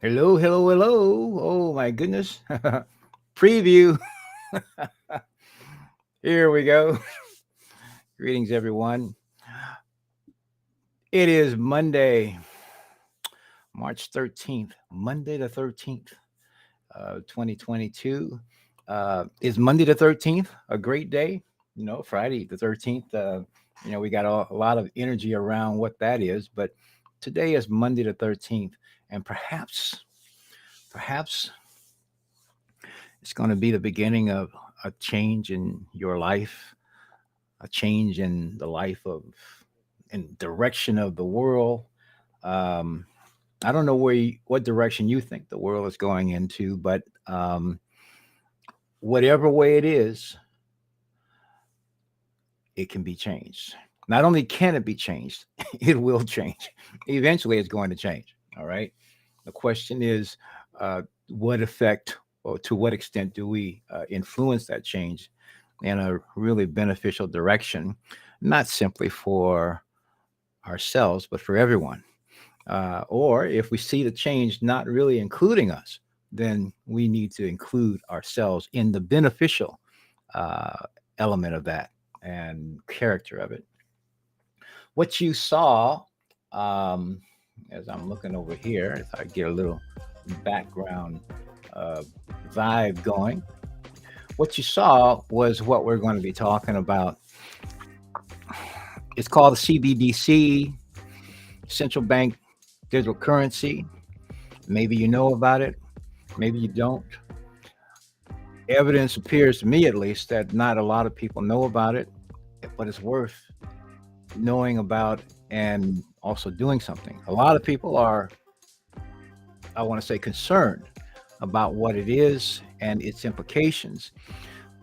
Hello, hello, hello. Oh my goodness. Preview. Here we go. Greetings, everyone. It is Monday, March 13th. Monday the 13th, 2022. Is Monday the 13th a great day? Friday the 13th. We got a lot of energy around what that is, but today is Monday the 13th. And perhaps it's going to be the beginning of a change in your life, a change in the life of and direction of the world. Um, I don't know what direction you think the world is going into, but whatever way it is, it can be changed. Not only can it be changed, it will change. Eventually, it's going to change. All right. The question is, what effect or to what extent do we influence that change in a really beneficial direction, not simply for ourselves, but for everyone? Or if we see the change not really including us, then we need to include ourselves in the beneficial uh, element of that and character of it. What you saw, um, as I'm looking over here, if I get a little background uh, vibe going, what you saw was what we're going to be talking about. It's called the CBDC, Central Bank Digital Currency. Maybe you know about it, maybe you don't. Evidence appears to me, at least, that not a lot of people know about it, but it's worth knowing about and also doing something. A lot of people are, I want to say, concerned about what it is and its implications.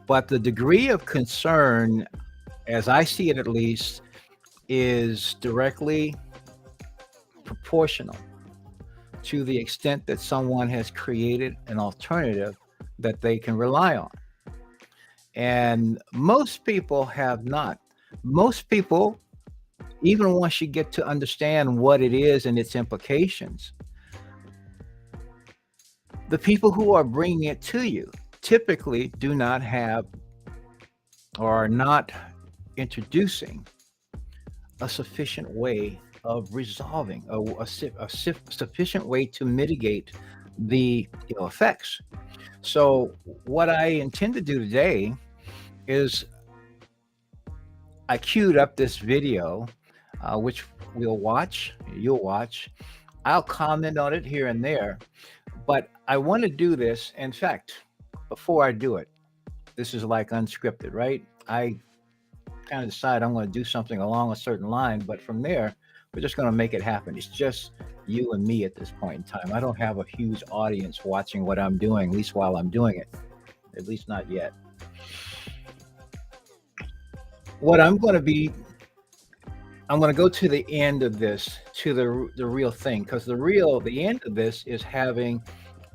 But the degree of concern, as I see it at least, is directly proportional to the extent that someone has created an alternative that they can rely on. And most people have not. Most people, even once you get to understand what it is and its implications, the people who are bringing it to you typically do not have or are not introducing a sufficient way of resolving, sufficient way to mitigate the ill effects. So, what I intend to do today is I queued up this video, which you'll watch. I'll comment on it here and there, but I want to do this. In fact, before I do it, this is like unscripted, right? I kind of decide I'm going to do something along a certain line, but from there, we're just going to make it happen. It's just you and me at this point in time. I don't have a huge audience watching what I'm doing, at least while I'm doing it, at least not yet. What I'm going to go to the end of this, to the real thing, because the end of this is having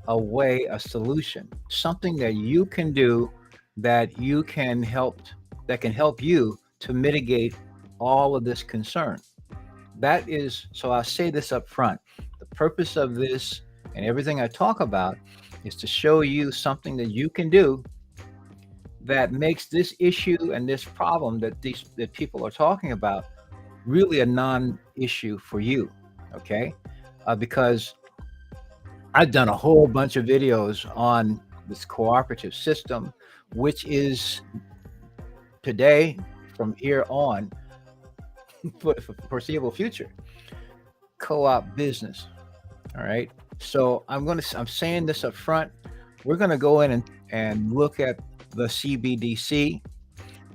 a solution, something that you can do that you can help, that can help you to mitigate all of this concern. That is, so I'll say this up front. The purpose of this and everything I talk about is to show you something that you can do that makes this issue and this problem that people are talking about really a non-issue for you. Okay, because I've done a whole bunch of videos on this cooperative system, which is today, from here on, for the foreseeable future, co-op business. All right. So I'm saying this up front. We're gonna go in and look at the CBDC.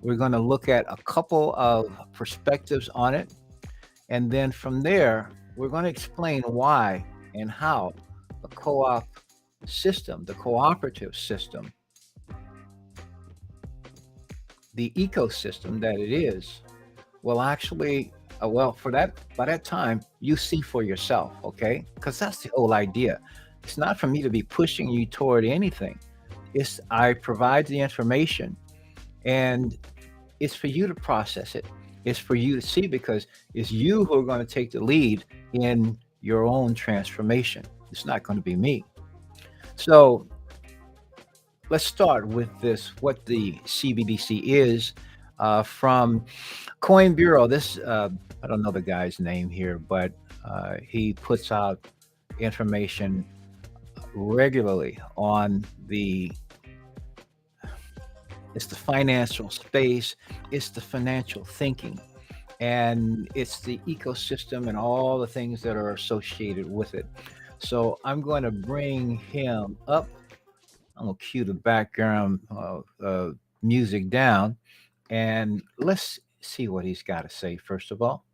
We're gonna look at a couple of perspectives on it. And then from there, we're going to explain why and how the co-op system, the cooperative system, the ecosystem that it is, will actually, well, for that, by that time, you see for yourself, okay? Because that's the whole idea. It's not for me to be pushing you toward anything. It's I provide the information, and it's for you to process it. It's for you to see because it's you who are going to take the lead in your own transformation. It's not going to be me. So let's start with this, what the CBDC is. From Coin Bureau, I don't know the guy's name here, but he puts out information regularly on it's the financial space, it's the financial thinking, and it's the ecosystem and all the things that are associated with it. So I'm going to bring him up. I'm going to cue the background music down, and let's see what he's got to say. First of all,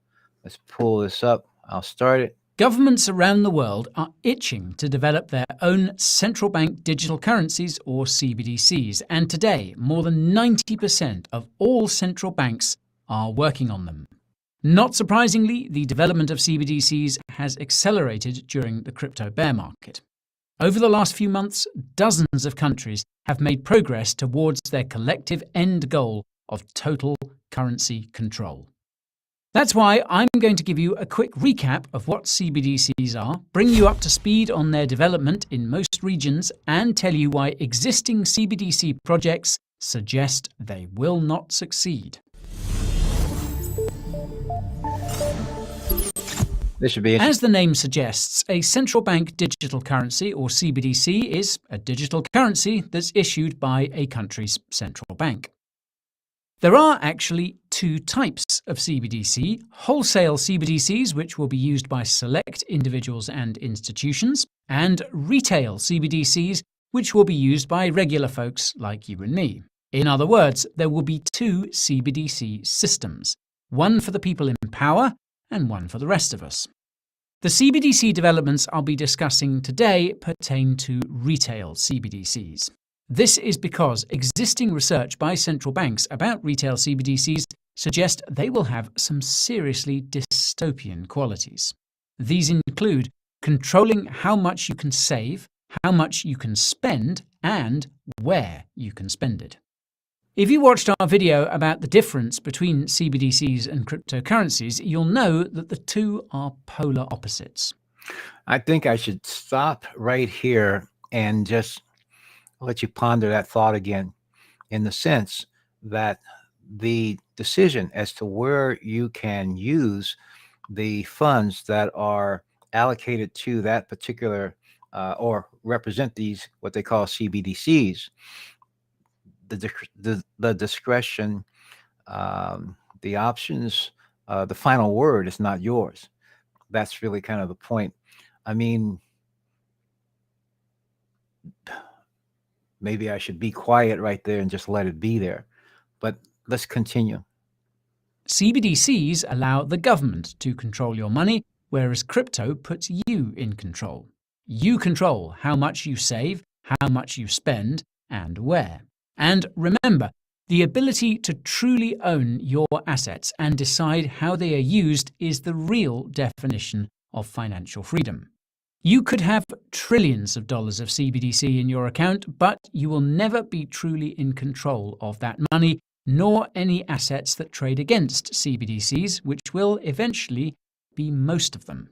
let's pull this up. I'll start it. Governments around the world are itching to develop their own central bank digital currencies, or CBDCs, and today more than 90% of all central banks are working on them. Not surprisingly, the development of CBDCs has accelerated during the crypto bear market. Over the last few months, dozens of countries have made progress towards their collective end goal of total currency control. That's why I'm going to give you a quick recap of what CBDCs are, bring you up to speed on their development in most regions, and tell you why existing CBDC projects suggest they will not succeed. This should be As the name suggests, a central bank digital currency, or CBDC, is a digital currency that's issued by a country's central bank. There are actually two types of CBDC: wholesale CBDCs, which will be used by select individuals and institutions, and retail CBDCs, which will be used by regular folks like you and me. In other words, there will be two CBDC systems, one for the people in power and one for the rest of us. The CBDC developments I'll be discussing today pertain to retail CBDCs. This is because existing research by central banks about retail CBDCs suggest they will have some seriously dystopian qualities. These include controlling how much you can save, how much you can spend, and where you can spend it. If you watched our video about the difference between CBDCs and cryptocurrencies, you'll know that the two are polar opposites. I think I should stop right here and just let you ponder that thought again, in the sense that the decision as to where you can use the funds that are allocated to that particular or represent these, what they call CBDCs, the discretion, the options, the final word is not yours. That's really kind of the point. I mean, maybe I should be quiet right there and just let it be there. But let's continue. CBDCs allow the government to control your money, whereas crypto puts you in control. You control how much you save, how much you spend, and where. And remember, the ability to truly own your assets and decide how they are used is the real definition of financial freedom. You could have trillions of dollars of CBDC in your account, but you will never be truly in control of that money, nor any assets that trade against CBDCs, which will eventually be most of them.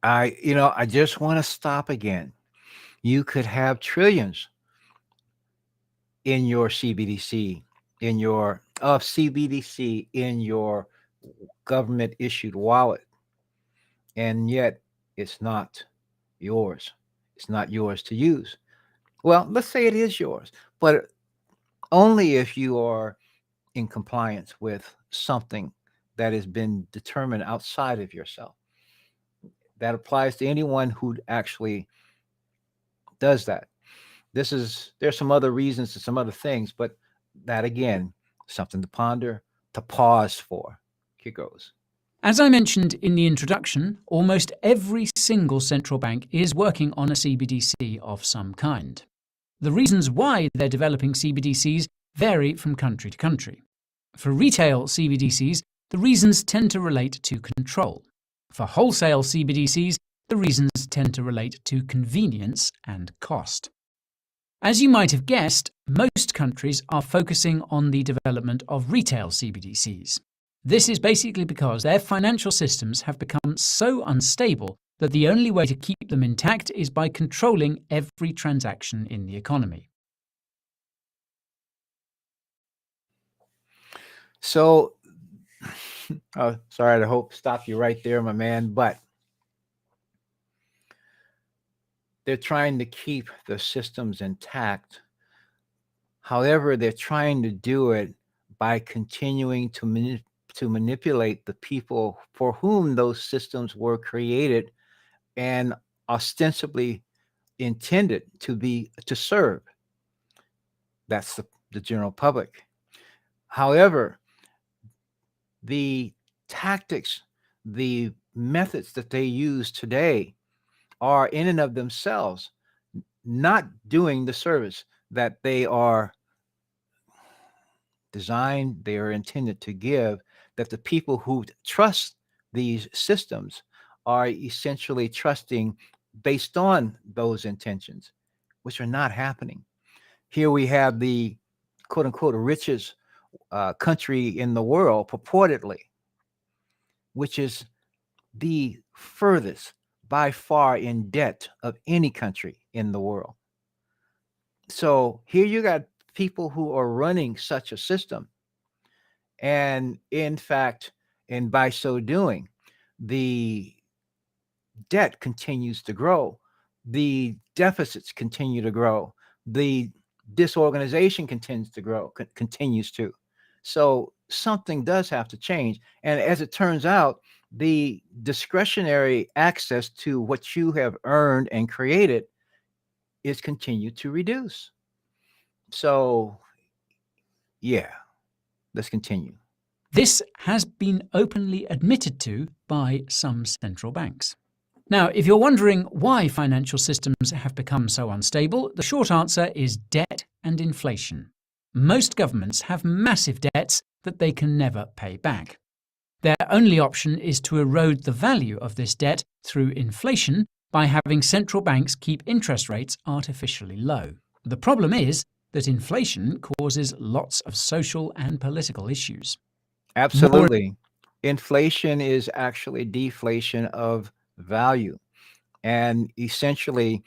I just want to stop again. You could have trillions in your CBDC, CBDC in your government issued wallet, and yet it's not yours. It's not yours to use. Well, let's say it is yours, but only if you are in compliance with something that has been determined outside of yourself. That applies to anyone who actually does that. There's some other reasons and some other things, but that again, something to ponder, to pause for. Here goes. As I mentioned in the introduction, almost every single central bank is working on a CBDC of some kind. The reasons why they're developing CBDCs vary from country to country. For retail CBDCs, the reasons tend to relate to control. For wholesale CBDCs, the reasons tend to relate to convenience and cost. As you might have guessed, most countries are focusing on the development of retail CBDCs. This is basically because their financial systems have become so unstable that the only way to keep them intact is by controlling every transaction in the economy. So, sorry to stop you right there, my man, but they're trying to keep the systems intact. However, they're trying to do it by continuing to manipulate the people for whom those systems were created and ostensibly intended to serve. That's the general public. However, the tactics, the methods that they use today are in and of themselves not doing the service that they are designed, they are intended to give, that the people who trust these systems are essentially trusting based on those intentions, which are not happening. Here we have the quote unquote richest country in the world, purportedly, which is the furthest by far in debt of any country in the world. So here you got people who are running such a system. And in fact, and by so doing, the debt continues to grow, the deficits continue to grow, the disorganization continues to grow, continues to. So something does have to change. And as it turns out, the discretionary access to what you have earned and created is continued to reduce. So, yeah, let's continue. This has been openly admitted to by some central banks. Now, if you're wondering why financial systems have become so unstable, the short answer is debt and inflation. Most governments have massive debts that they can never pay back. Their only option is to erode the value of this debt through inflation by having central banks keep interest rates artificially low. The problem is that inflation causes lots of social and political issues. More Absolutely. Inflation is actually deflation of value. And essentially,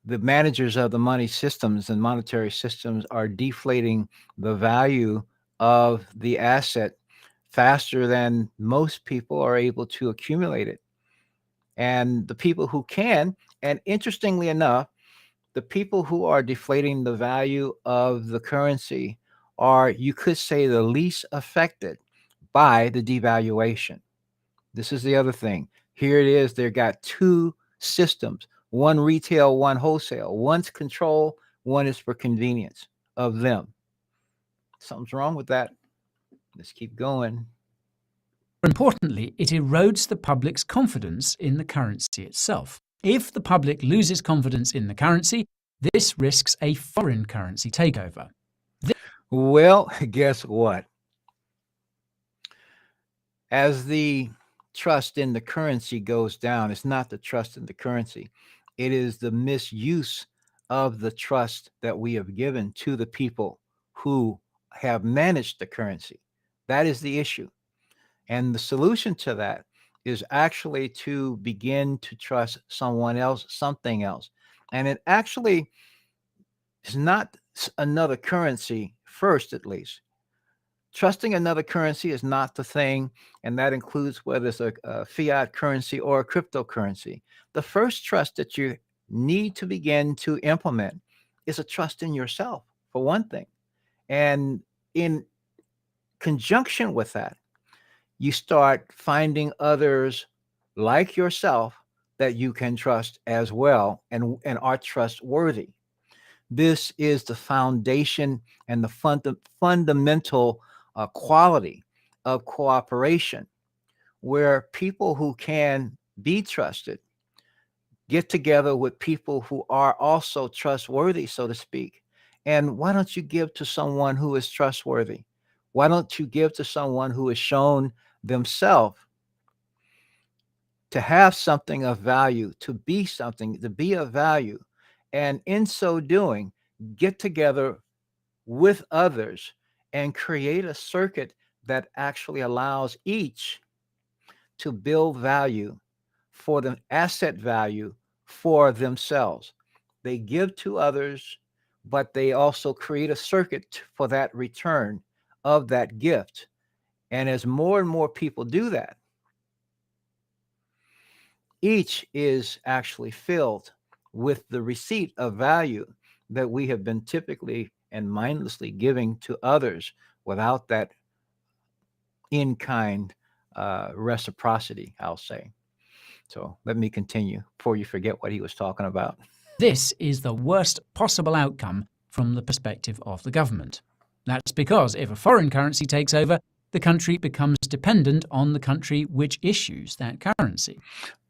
the managers of the money systems and monetary systems are deflating the value of the asset faster than most people are able to accumulate it. And the people who can, and interestingly enough, the people who are deflating the value of the currency are, you could say, the least affected by the devaluation. This is the other thing. Here it is. They've got two systems, one retail, one wholesale. One's control, one is for convenience of them. Something's wrong with that. Let's keep going. importantly, it erodes the public's confidence in the currency itself. If the public loses confidence in the currency, this risks a foreign currency takeover. Well, guess what? As the trust in the currency goes down, it's not the trust in the currency, it is the misuse of the trust that we have given to the people who have managed the currency. That is the issue. And the solution to that is actually to begin to trust someone else, something else. And it actually is not another currency first, at least. Trusting another currency is not the thing, and that includes whether it's a fiat currency or a cryptocurrency. The first trust that you need to begin to implement is a trust in yourself, for one thing. And in conjunction with that, you start finding others like yourself that you can trust as well and are trustworthy. This is the foundation and the fundamental quality of cooperation, where people who can be trusted get together with people who are also trustworthy, so to speak. And why don't you give to someone who is trustworthy? Why don't you give to someone who has shown themselves to have something of value, to be something, to be of value? And in so doing, get together with others and create a circuit that actually allows each to build value for the asset value for themselves. They give to others, but they also create a circuit for that return of that gift. And as more and more people do that, each is actually filled with the receipt of value that we have been typically and mindlessly giving to others without that in kind reciprocity, I'll say. So let me continue before you forget what he was talking about. This is the worst possible outcome from the perspective of the government. That's because if a foreign currency takes over, the country becomes dependent on the country which issues that currency.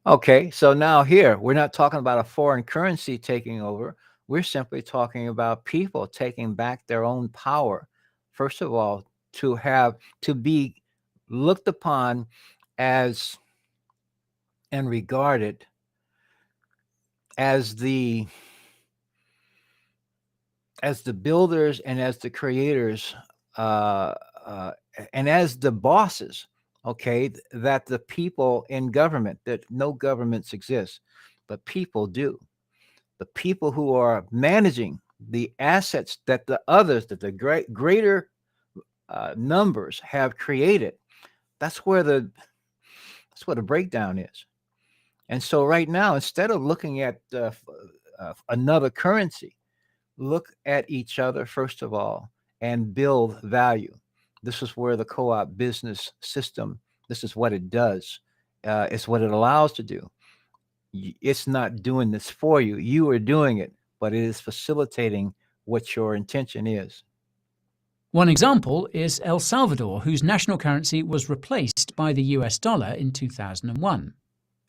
Okay, so now here, we're not talking about a foreign currency taking over. We're simply talking about people taking back their own power. First of all, to be looked upon as and regarded as the builders and as the creators uh, uh, and as the bosses, okay, that the people in government, that no governments exist, but people do. The people who are managing the assets that the others, that the greater numbers have created. That's where the breakdown is. And so right now, instead of looking at another currency, look at each other first of all and build value. This is where the co-op business system, this is what it does. It's what it allows to do. It's not doing this for you. You are doing it, but it is facilitating what your intention is. One example is El Salvador, whose national currency was replaced by the US dollar in 2001.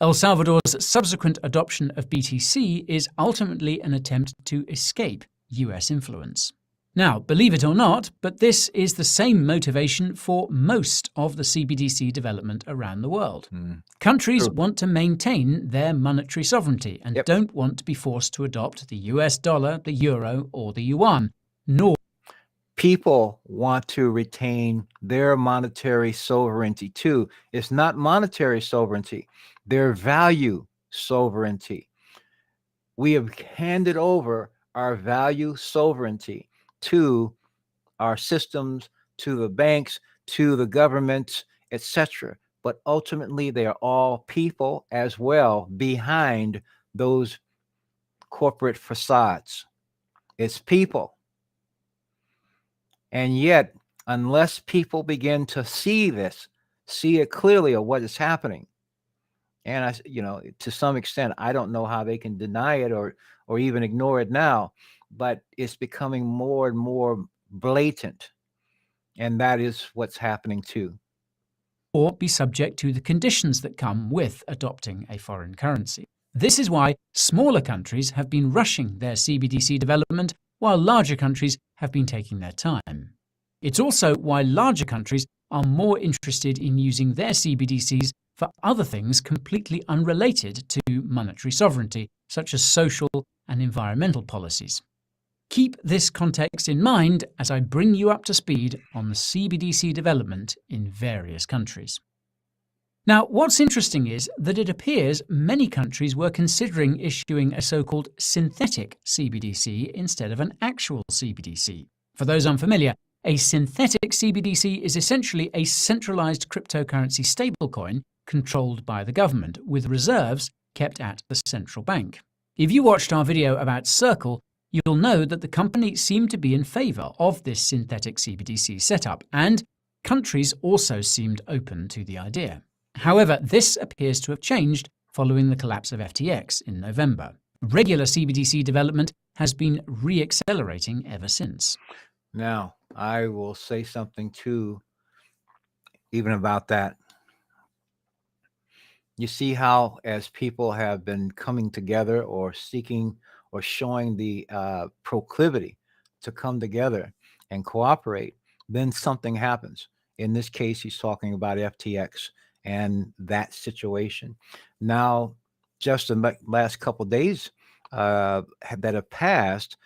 El Salvador's subsequent adoption of BTC is ultimately an attempt to escape US influence. Now, believe it or not, but this is the same motivation for most of the CBDC development around the world. Countries True. want to maintain their monetary sovereignty and Yep. don't want to be forced to adopt the US dollar, the euro, or the yuan, nor People want to retain their monetary sovereignty too. It's not monetary sovereignty, their value sovereignty. We have handed over our value sovereignty to our systems, to the banks, to the governments, etc. But ultimately, they are all people as well behind those corporate facades. It's people. And yet, unless people begin to see this, see it clearly of what is happening, and to some extent, I don't know how they can deny it or even ignore it now, but it's becoming more and more blatant, and that is what's happening too. or be subject to the conditions that come with adopting a foreign currency. This is why smaller countries have been rushing their CBDC development while larger countries have been taking their time. It's also why larger countries are more interested in using their CBDCs for other things completely unrelated to monetary sovereignty, such as social and environmental policies. Keep this context in mind as I bring you up to speed on the CBDC development in various countries. Now, what's interesting is that it appears many countries were considering issuing a so-called synthetic CBDC instead of an actual CBDC. For those unfamiliar, a synthetic CBDC is essentially a centralized cryptocurrency stablecoin controlled by the government, with reserves kept at the central bank. If you watched our video about Circle, you'll know that the company seemed to be in favor of this synthetic CBDC setup, and countries also seemed open to the idea. However, this appears to have changed following the collapse of FTX in November. Regular CBDC development has been re-accelerating ever since. Now, I will say something too, even about that. You see how, as people have been coming together or seeking or showing the proclivity to come together and cooperate, then something happens. In this case, he's talking about FTX and that situation. Now, just the last couple of days that have passed,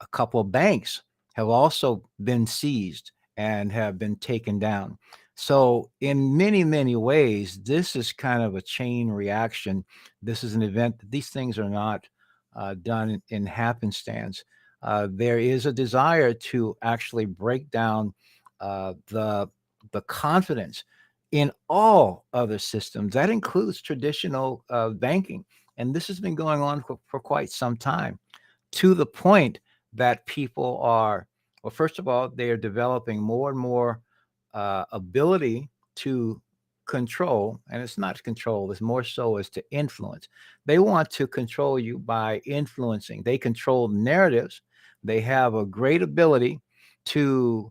a couple of banks have also been seized and have been taken down. So, in many, many ways, this is kind of a chain reaction. This is an event. These things are not done in happenstance. There is a desire to actually break down the confidence in all other systems. That includes traditional banking, and this has been going on for quite some time. To the point that people are, well, first of all, they are developing more and more ability to control, and it's not control, it's more so as to influence. They want to control you by influencing. They control narratives. They have a great ability to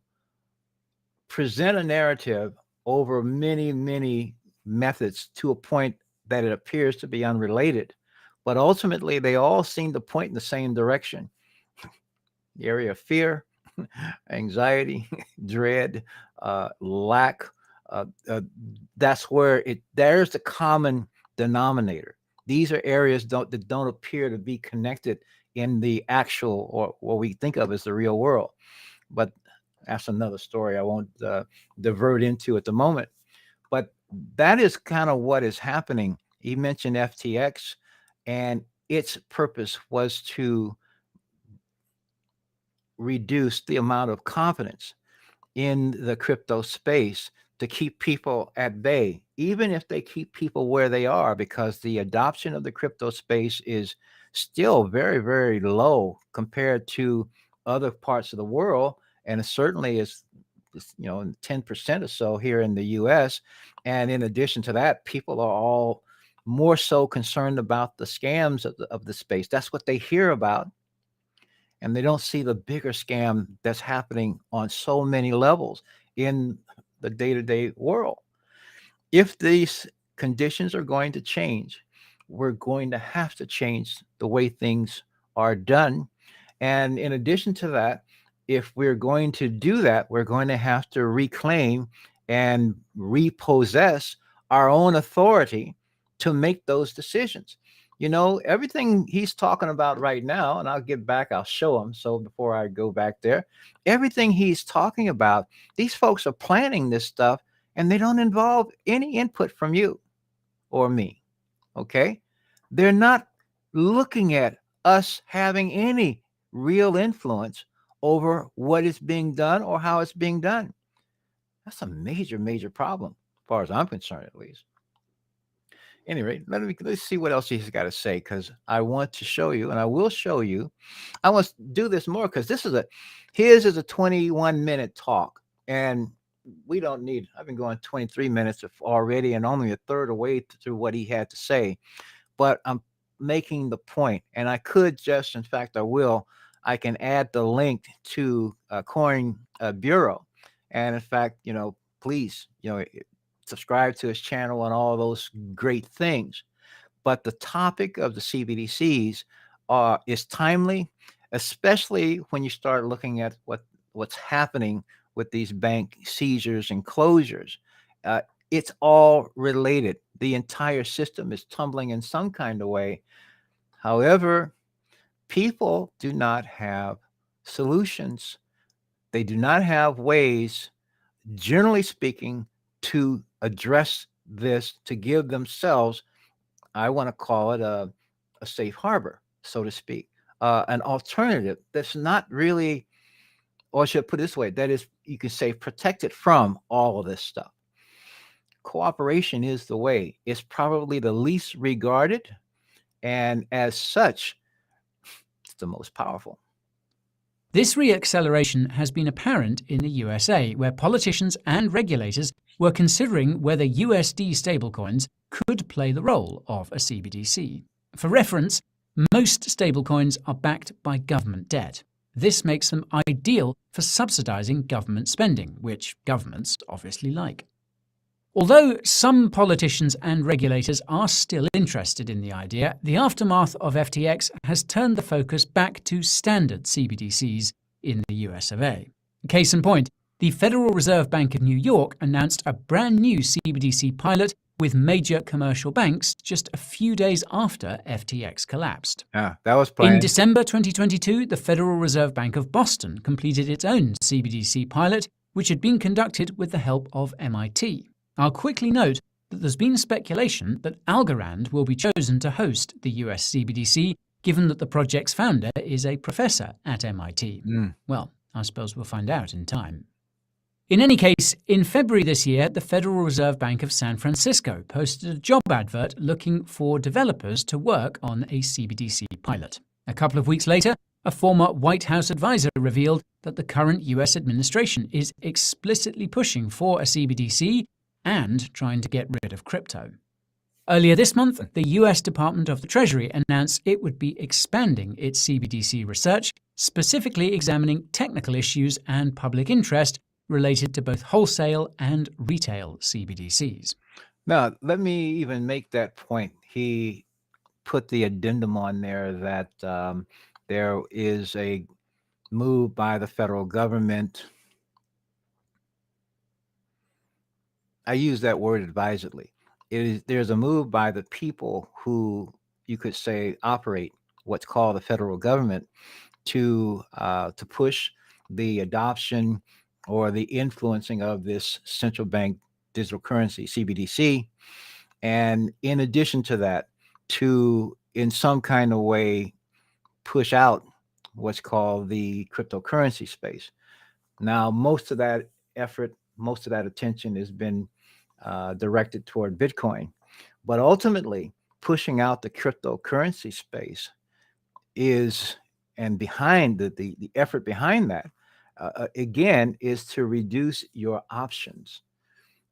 present a narrative over many, many methods to a point that it appears to be unrelated. But ultimately, they all seem to point in the same direction: the area of fear, anxiety, dread, lack. Uh, uh, that's where there's the common denominator. These are areas that don't appear to be connected in the actual, or what we think of as the real world. But that's another story I won't divert into at the moment. But that is kind of what is happening. He mentioned FTX, and its purpose was to reduce the amount of confidence in the crypto space, to keep people at bay, even if they keep people where they are, because the adoption of the crypto space is still very, very low compared to other parts of the world. And it certainly is, 10% or so here in the US. And in addition to that, people are all more so concerned about the scams of the space. That's what they hear about, and they don't see the bigger scam that's happening on so many levels in the day-to-day world. If these conditions are going to change, we're going to have to change the way things are done. And in addition to that, if we're going to do that, we're going to have to reclaim and repossess our own authority to make those decisions. Everything he's talking about right now, and I'll get back, I'll show him. So before I go back there, everything he's talking about, these folks are planning this stuff, and they don't involve any input from you or me. Okay. They're not looking at us having any real influence over what is being done or how it's being done. That's a major, major problem, as far as I'm concerned, at least. Anyway, let's see what else he's got to say, because I want to show you, and I will show you. I want to do this more because his is a 21-minute talk, and we don't need. I've been going 23 minutes already, and only a third of the way through what he had to say. But I'm making the point, and I could just, in fact, I will. I can add the link to Coin Bureau, and in fact, please, subscribe to his channel and all those great things. But the topic of the CBDCs is timely, especially when you start looking at what's happening with these bank seizures and closures. It's all related. The entire system is tumbling in some kind of way. However, people do not have solutions. They do not have ways, generally speaking, to address this, to give themselves, I want to call it a safe harbor, so to speak, an alternative that's not really, or I should put it this way, that is, you can say, protected from all of this stuff. Cooperation is the way. It's probably the least regarded, and as such, it's the most powerful. This reacceleration has been apparent in the USA, where politicians and regulators were considering whether USD stablecoins could play the role of a CBDC. For reference, most stablecoins are backed by government debt. This makes them ideal for subsidizing government spending, which governments obviously like. Although some politicians and regulators are still interested in the idea, the aftermath of FTX has turned the focus back to standard CBDCs in the US of A. Case in point, the Federal Reserve Bank of New York announced a brand new CBDC pilot with major commercial banks just a few days after FTX collapsed. Yeah, that was planned. In December 2022, the Federal Reserve Bank of Boston completed its own CBDC pilot which had been conducted with the help of MIT. I'll quickly note that there's been speculation that Algorand will be chosen to host the US CBDC, given that the project's founder is a professor at MIT. Well, I suppose we'll find out in time. In any case, in February this year, the Federal Reserve Bank of San Francisco posted a job advert looking for developers to work on a CBDC pilot. A couple of weeks later, a former White House advisor revealed that the current US administration is explicitly pushing for a CBDC and trying to get rid of crypto. Earlier this month, the US Department of the Treasury announced it would be expanding its CBDC research, specifically examining technical issues and public interest related to both wholesale and retail CBDCs. Now, let me even make that point. He put the addendum on there that there is a move by the federal government. I use that word advisedly. There's a move by the people who, you could say, operate what's called the federal government to push the adoption or the influencing of this central bank digital currency, CBDC. And in addition to that, to, in some kind of way, push out what's called the cryptocurrency space. Now, most of that effort, most of that attention has been directed toward Bitcoin. But ultimately, pushing out the cryptocurrency space is, and behind the effort behind that, again, is to reduce your options.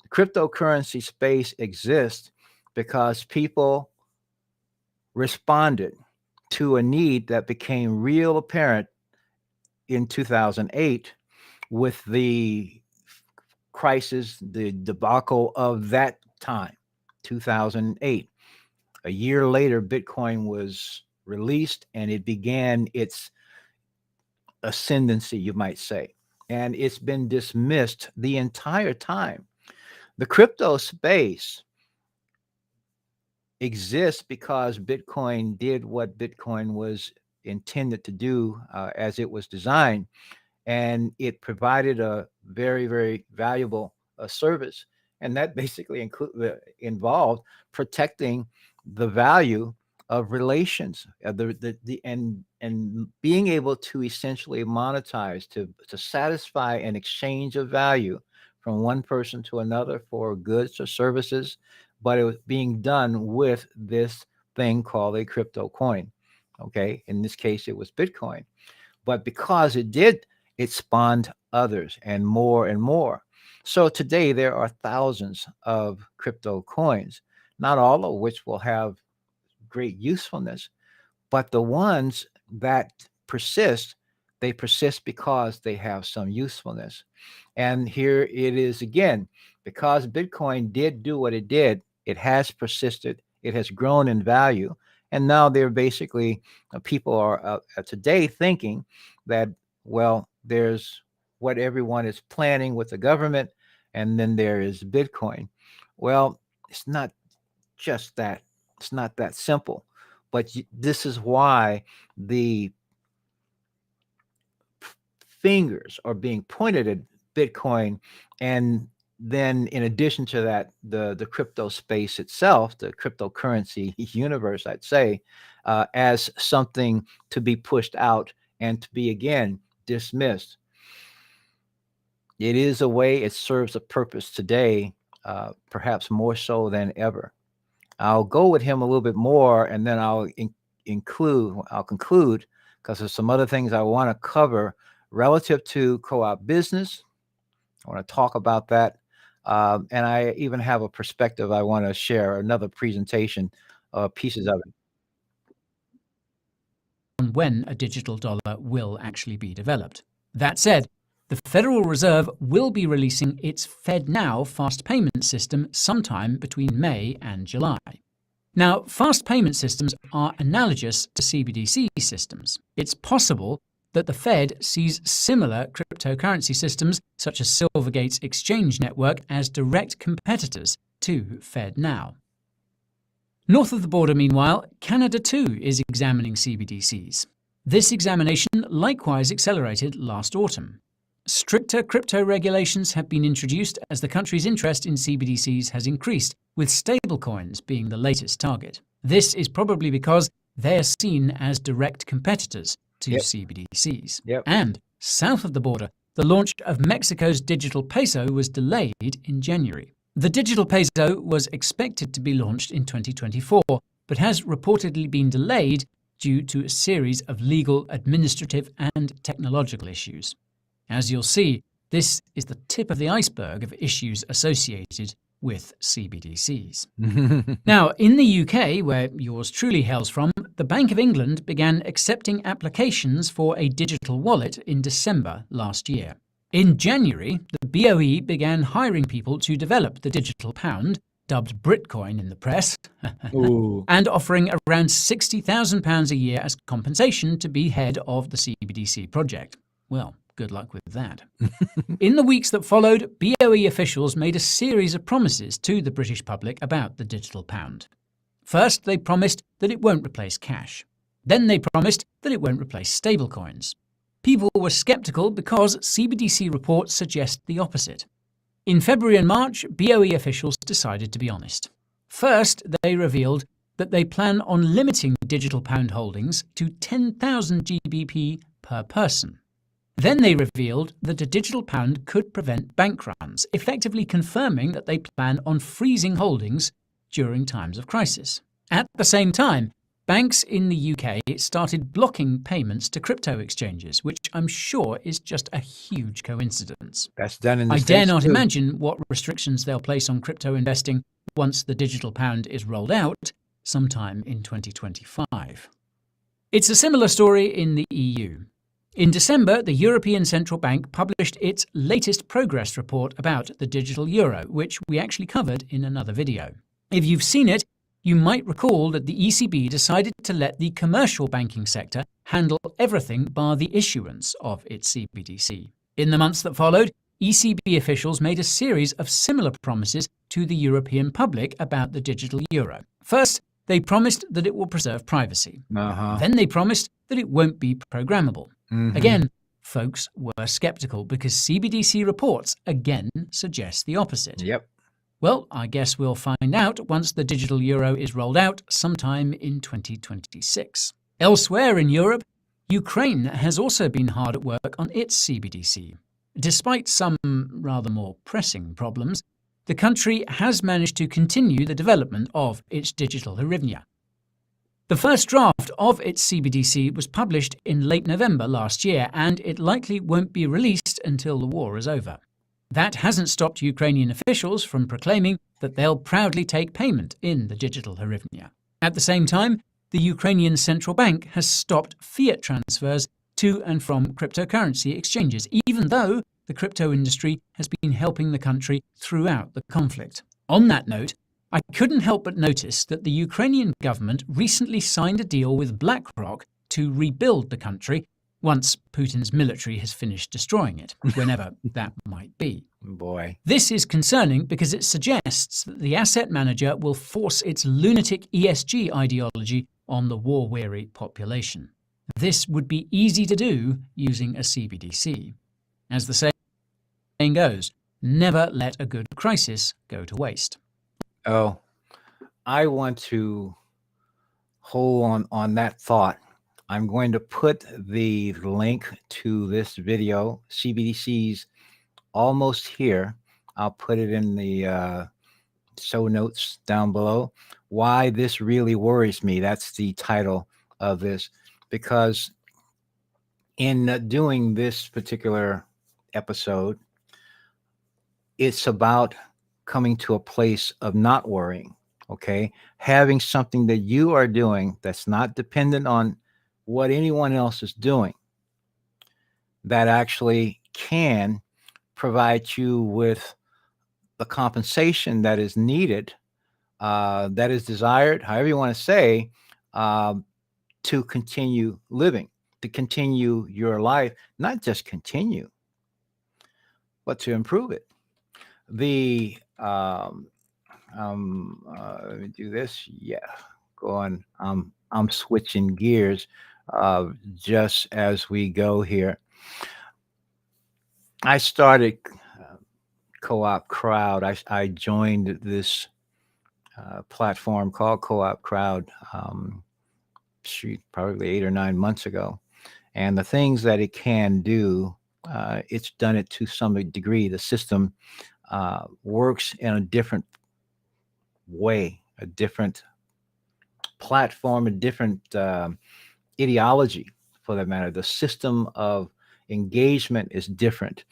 The cryptocurrency space exists because people responded to a need that became real apparent in 2008 with the crisis, the debacle of that time, 2008. A year later, Bitcoin was released and it began its ascendancy, you might say. And it's been dismissed the entire time. The crypto space exists because Bitcoin did what Bitcoin was intended to do as it was designed. And it provided a very, very valuable service. And that basically involved protecting the value of relations, and being able to essentially monetize, to satisfy an exchange of value from one person to another for goods or services. But it was being done with this thing called a crypto coin. Okay, in this case, it was Bitcoin. But because it did, it spawned others and more and more. So today there are thousands of crypto coins, not all of which will have great usefulness, but the ones that persist, they persist because they have some usefulness. And here it is again, because Bitcoin did do what it did, it has persisted, it has grown in value. And now they're basically, people are today thinking that, well, there's what everyone is planning with the government, and then there is Bitcoin. Well, it's not just that. It's not that simple. But this is why the fingers are being pointed at Bitcoin. And then in addition to that, the crypto space itself, the cryptocurrency universe, I'd say, as something to be pushed out and to be, again, dismissed. It is a way, it serves a purpose today, perhaps more so than ever. I'll go with him a little bit more, and then I'll conclude, because there's some other things I want to cover relative to co-op business. I want to talk about that. And I even have a perspective I want to share, another presentation, pieces of it. On when a digital dollar will actually be developed. That said, the Federal Reserve will be releasing its FedNow fast payment system sometime between May and July. Now, fast payment systems are analogous to CBDC systems. It's possible that the Fed sees similar cryptocurrency systems, such as Silvergate's exchange network, as direct competitors to FedNow. North of the border, meanwhile, Canada too is examining CBDCs. This examination likewise accelerated last autumn. Stricter crypto regulations have been introduced as the country's interest in CBDCs has increased, with stablecoins being the latest target. This is probably because they are seen as direct competitors to Yep. CBDCs. Yep. And south of the border, the launch of Mexico's digital peso was delayed in January. The digital peso was expected to be launched in 2024, but has reportedly been delayed due to a series of legal, administrative, and technological issues. As you'll see, this is the tip of the iceberg of issues associated with CBDCs. Now, in the UK, where yours truly hails from, the Bank of England began accepting applications for a digital wallet in December last year. In January, the BOE began hiring people to develop the digital pound, dubbed Britcoin in the press, and offering around £60,000 a year as compensation to be head of the CBDC project. Well, good luck with that. In the weeks that followed, BOE officials made a series of promises to the British public about the digital pound. First, they promised that it won't replace cash. Then they promised that it won't replace stablecoins. People were sceptical because CBDC reports suggest the opposite. In February and March, BOE officials decided to be honest. First, they revealed that they plan on limiting digital pound holdings to 10,000 GBP per person. Then they revealed that a digital pound could prevent bank runs, effectively confirming that they plan on freezing holdings during times of crisis. At the same time, banks in the UK started blocking payments to crypto exchanges, which I'm sure is just a huge coincidence. That's done in the I States dare not too. imagine what restrictions they'll place on crypto investing once the digital pound is rolled out sometime in 2025. It's a similar story in the EU. In December, the European Central Bank published its latest progress report about the digital euro, which we actually covered in another video. If you've seen it, you might recall that the ECB decided to let the commercial banking sector handle everything bar the issuance of its CBDC. In the months that followed, ECB officials made a series of similar promises to the European public about the digital euro. First, they promised that it will preserve privacy. Then they promised that it won't be programmable. Again, folks were skeptical because CBDC reports again suggest the opposite. Yep. Well, I guess we'll find out once the digital euro is rolled out sometime in 2026. Elsewhere in Europe, Ukraine has also been hard at work on its CBDC. Despite some rather more pressing problems, the country has managed to continue the development of its digital hryvnia. The first draft of its CBDC was published in late November last year, and it likely won't be released until the war is over. That hasn't stopped Ukrainian officials from proclaiming that they'll proudly take payment in the digital hryvnia. At the same time, the Ukrainian Central Bank has stopped fiat transfers to and from cryptocurrency exchanges, even though the crypto industry has been helping the country throughout the conflict. On that note, I couldn't help but notice that the Ukrainian government recently signed a deal with BlackRock to rebuild the country once Putin's military has finished destroying it, whenever that might be. Boy. This is concerning because it suggests that the asset manager will force its lunatic ESG ideology on the war-weary population. This would be easy to do using a CBDC. As the saying goes, never let a good crisis go to waste. Oh, I want to hold on that thought. I'm going to put the link to this video, CBDCs, almost here. I'll put it in the show notes down below. Why this really worries me. That's the title of this. Because in doing this particular episode, it's about coming to a place of not worrying, okay? Having something that you are doing that's not dependent on what anyone else is doing, that actually can provide you with the compensation that is needed, that is desired, however you want to say, to continue living, to continue your life, not just continue, but to improve it. The let me do this. Yeah, go on. I'm switching gears just as we go here. I started Co-op Crowd. I joined this platform called Co-op Crowd, probably 8 or 9 months ago. And the things that it can do, it's done it to some degree. The system works in a different way, a different platform, a different ideology for that matter. The system of engagement is different.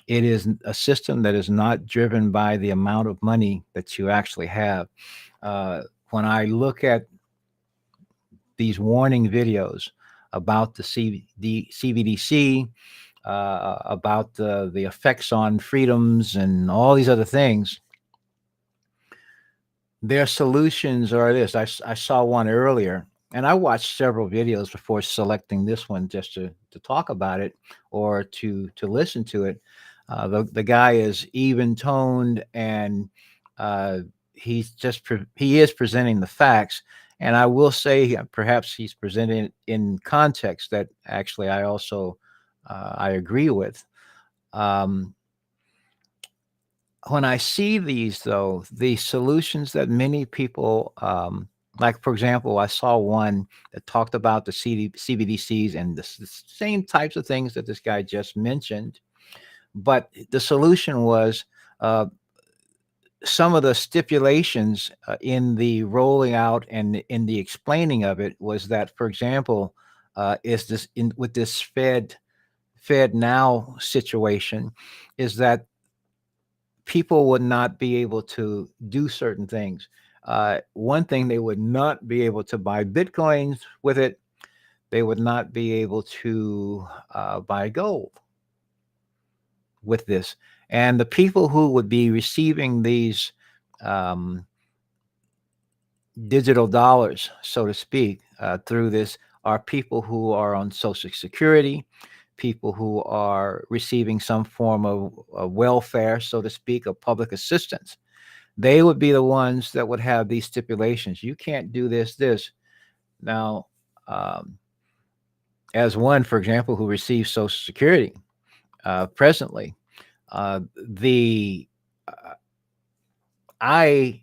It is a system that is not driven by the amount of money that you actually have. Uh, when I look at these warning videos about the CBDC, about the effects on freedoms and all these other things, their solutions are this. I saw one earlier, and I watched several videos before selecting this one just to talk about it or to listen to it. The guy is even toned, and uh, he is presenting the facts. And I will say, perhaps he's presenting it in context that actually I also I agree with. Um, when I see these, though, the solutions that many people, like for example, I saw one that talked about the CBDCs and the same types of things that this guy just mentioned, but the solution was uh, some of the stipulations in the rolling out and in the explaining of it was that, for example, is this in with this Fed now situation, is that people would not be able to do certain things. One thing, they would not be able to buy bitcoins with it. They would not be able to buy gold with this. And the people who would be receiving these um, digital dollars, so to speak, through this are people who are on Social Security, people who are receiving some form of welfare, so to speak, of public assistance. They would be the ones that would have these stipulations. You can't do this. Now, um, as one, for example, who receives Social Security presently, the uh, I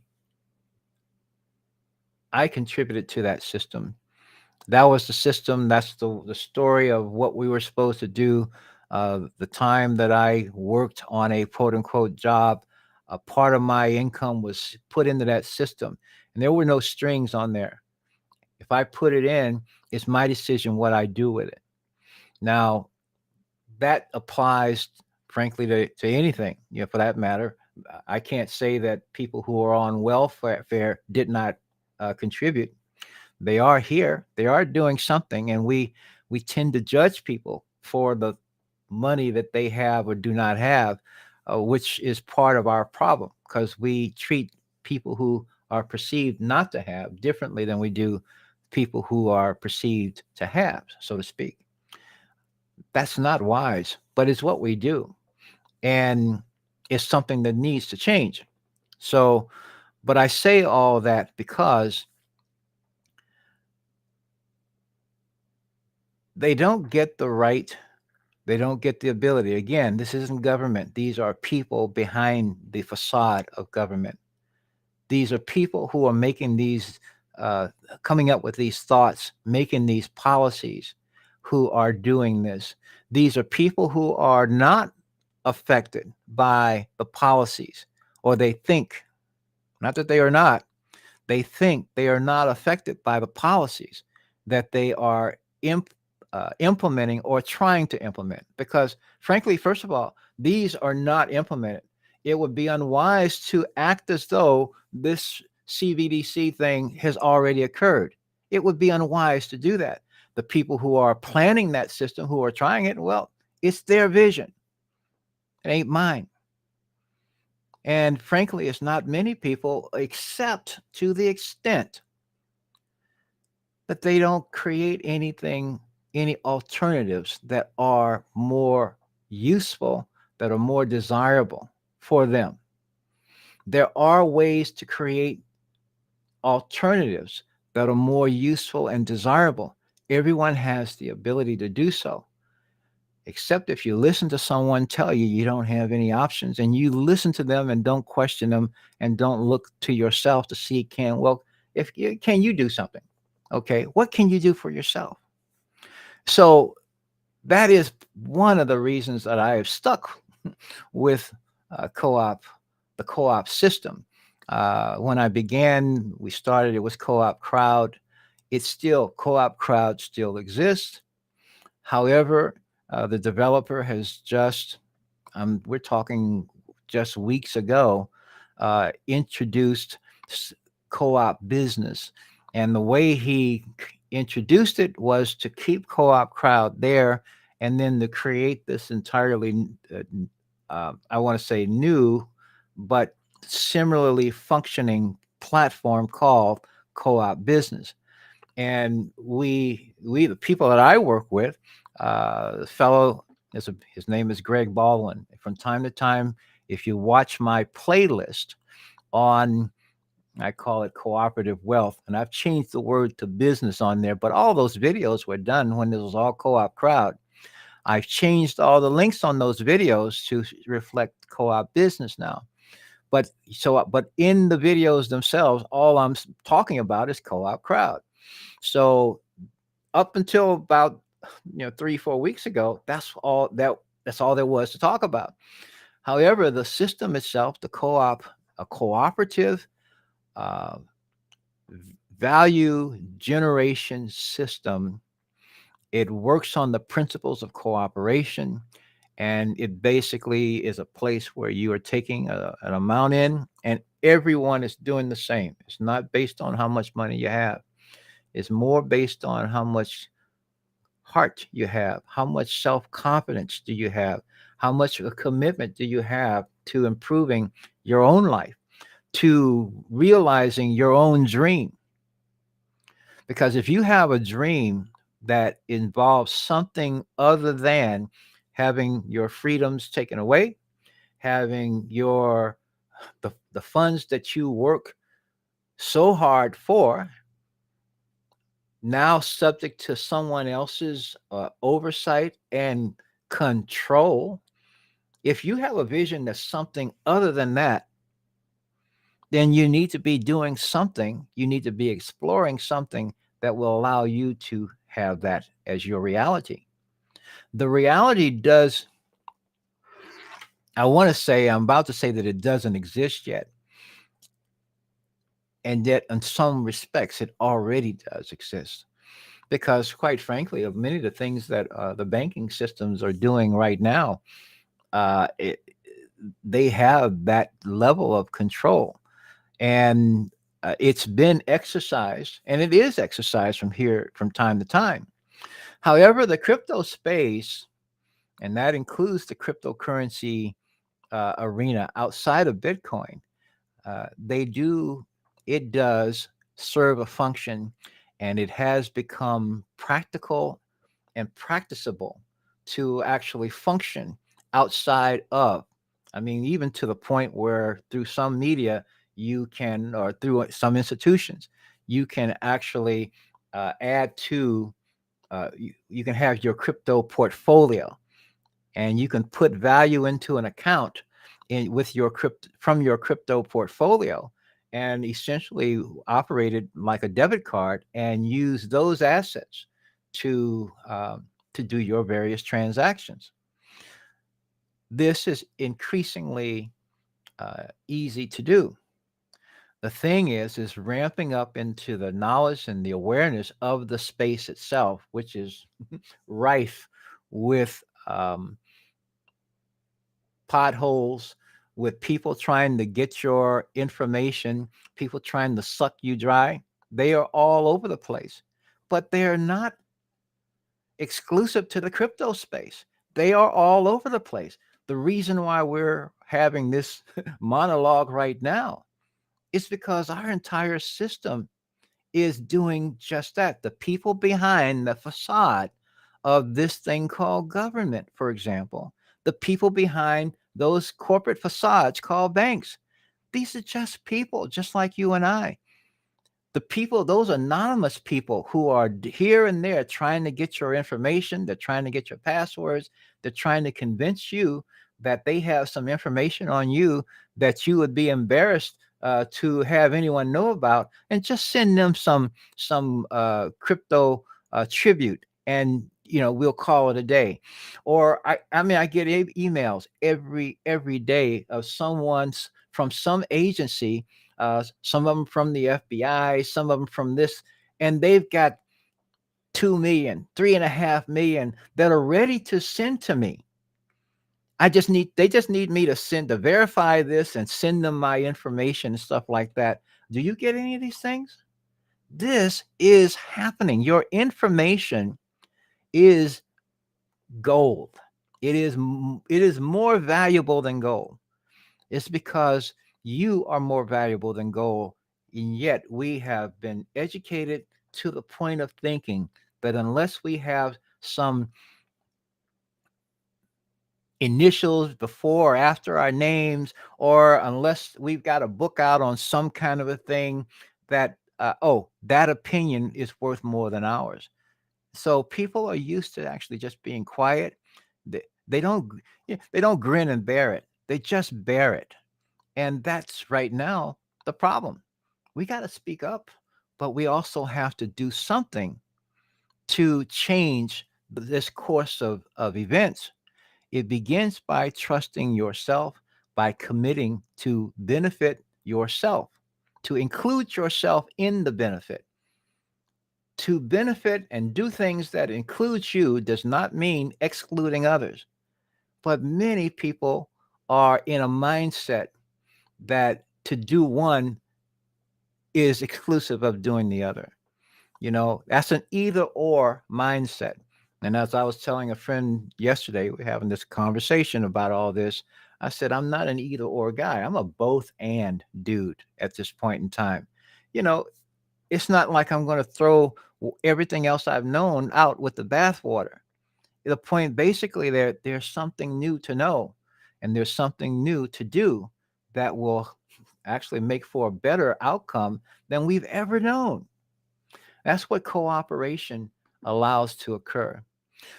I contributed to that system. That was the system. That's the story of what we were supposed to do. The time that I worked on a quote unquote job, a part of my income was put into that system, and there were no strings on there. If I put it in, it's my decision what I do with it. Now, that applies, frankly, to anything, for that matter. I can't say that people who are on welfare did not contribute. They are here. They are doing something, and we tend to judge people for the money that they have or do not have, which is part of our problem because we treat people who are perceived not to have differently than we do people who are perceived to have, so to speak. That's not wise, but it's what we do, and it's something that needs to change. So, but I say all that because they don't get the right. They don't get the ability. Again, this isn't government. These are people behind the facade of government. These are people who are making these, uh, coming up with these thoughts, making these policies, who are doing this. These are people who are not affected by the policies, or they think, not that they are not, they think they are not affected by the policies that they are implementing or trying to implement. Because, frankly, first of all, these are not implemented. It would be unwise to act as though this CBDC thing has already occurred. It would be unwise to do that. The people who are planning that system, who are trying it, well, it's their vision. It ain't mine. And frankly, it's not many people, except to the extent that they don't create anything, any alternatives that are more useful, that are more desirable for them. There are ways to create alternatives that are more useful and desirable. Everyone has the ability to do so. except if you listen to someone tell you you don't have any options, and you listen to them and don't question them and don't look to yourself to see, if you can, you do something. Okay, what can you do for yourself? So that is one of the reasons that I have stuck with co-op, the co-op system. When I began, we started, it was co-op crowd. It's still, co-op crowd still exists. However, the developer has just, we're talking just weeks ago, introduced co-op business. And the way he introduced it was to keep co-op crowd there, and then to create this entirely, I want to say new, but similarly functioning platform called co-op business. And the people that I work with, the fellow his name is Greg Baldwin. From time to time, if you watch my playlist on, I call it cooperative wealth, and I've changed the word to business on there, but all those videos were done when it was all co-op crowd. I've changed all the links on those videos to reflect co-op business now. But in the videos themselves, all I'm talking about is co-op crowd. So up until about 3-4 weeks ago, that's all there was to talk about. However, the system itself, the co-op, a cooperative uh, value generation system, it works on the principles of cooperation, and it basically is a place where you are taking an amount in, and everyone is doing the same. It's not based on how much money you have. It's more based on how much heart you have, how much self-confidence do you have, how much a commitment do you have to improving your own life, to realizing your own dream. Because if you have a dream that involves something other than having your freedoms taken away, having the funds that you work so hard for now subject to someone else's oversight and control, if you have a vision that's something other than that, then you need to be doing something. You need to be exploring something that will allow you to have that as your reality. The reality does, I'm about to say that it doesn't exist yet. And yet, in some respects, it already does exist. Because, quite frankly, of many of the things that the banking systems are doing right now, uh, it, they have that level of control. And it's been exercised, and it is exercised from time to time. However, the crypto space, and that includes the cryptocurrency arena outside of Bitcoin, they do it does serve a function, and it has become practical and practicable to actually function outside of. I mean, even to the point where through some media you can, or through some institutions, you can actually add to, you can have your crypto portfolio, and you can put value into an account with your from your crypto portfolio, and essentially operate it like a debit card and use those assets to do your various transactions. This is increasingly easy to do. The thing is ramping up into the knowledge and the awareness of the space itself, which is rife with potholes, with people trying to get your information, people trying to suck you dry. They are all over the place, but they are not exclusive to the crypto space. They are all over the place. The reason why we're having this monologue right now is because our entire system is doing just that. The people behind the facade of this thing called government, for example, the people behind those corporate facades called banks, these are just people, just like you and I. The people, those anonymous people who are here and there trying to get your information, they're trying to get your passwords, they're trying to convince you that they have some information on you that you would be embarrassed to have anyone know about, and just send them some crypto tribute, and we'll call it a day. Or I get emails every day of someone's from some agency, some of them from the FBI, some of them from this, and they've got 2 million, 3.5 million that are ready to send to me. They just need me to send to verify this and send them my information and stuff like that. Do you get any of these things? This is happening. Your information is gold. It is more valuable than gold. It's because you are more valuable than gold. And yet we have been educated to the point of thinking that unless we have some initials before or after our names, or unless we've got a book out on some kind of a thing, that that opinion is worth more than ours. So people are used to actually just being quiet. They don't they don't grin and bear it. They just bear it. And that's right now the problem. We got to speak up, but we also have to do something to change this course of events. It begins by trusting yourself, by committing to benefit yourself, to include yourself in the benefit. To benefit and do things that includes you does not mean excluding others. But many people are in a mindset that to do one is exclusive of doing the other. That's an either or mindset. And as I was telling a friend yesterday, we're having this conversation about all this. I said, I'm not an either or guy. I'm a both and dude at this point in time. You know, it's not like I'm going to throw everything else I've known out with the bathwater. The point basically there's something new to know, and there's something new to do that will actually make for a better outcome than we've ever known. That's what cooperation allows to occur.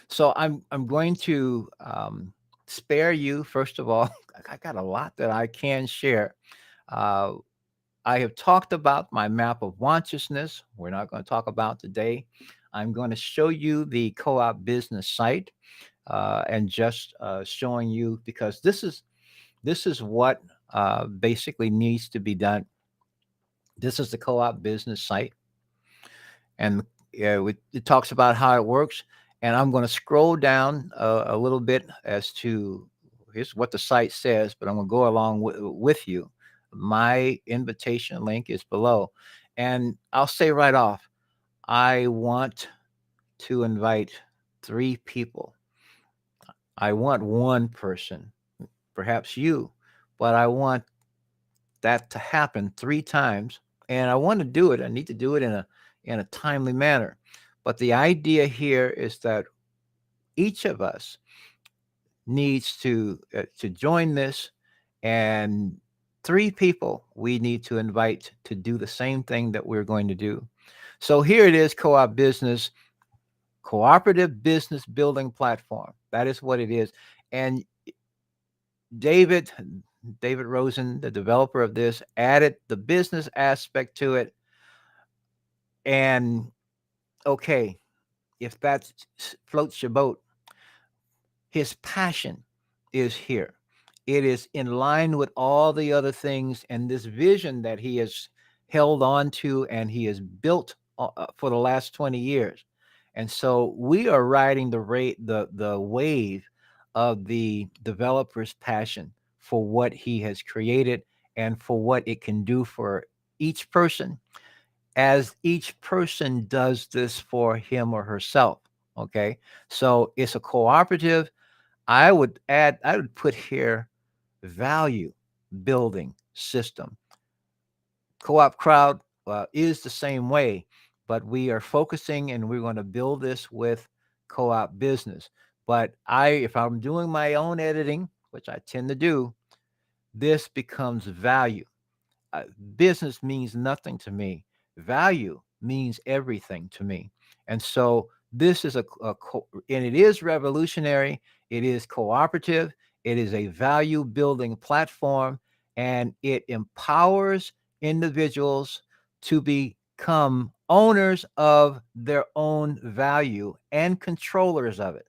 So I'm going to spare you. First of all, I got a lot that I can share. Uh, I have talked about my map of consciousness. We're not going to talk about today. I'm going to show you the co-op business site, and just showing you, because this is what basically needs to be done. This is the co-op business site, and it talks about how it works. And I'm going to scroll down a little bit as to here's what the site says, but I'm going to go along with you. My invitation link is below, and I'll say right off, I want to invite 3 people. I want one person, perhaps you, but I want that to happen 3 times, and I want to do it. I need to do it in a timely manner. But the idea here is that each of us needs to join this, and 3 people we need to invite to do the same thing that we're going to do. So here it is: co-op business, cooperative business building platform. That is what it is. And David David Rosen, the developer of this, added the business aspect to it. And okay, if that floats your boat, his passion is here. It is in line with all the other things and this vision that he has held on to and he has built for the last 20 years. And so we are riding the wave of the developer's passion for what he has created and for what it can do for each person, as each person does this for him or herself. Okay. So it's a cooperative. I would put here value building system. Co-op crowd is the same way, but we are focusing and we're going to build this with co-op business. But if I'm doing my own editing, which I tend to do, this becomes value. Business means nothing to me. Value means everything to me. And so this is and it is revolutionary. It is cooperative. It is a value building platform, and it empowers individuals to become owners of their own value and controllers of it.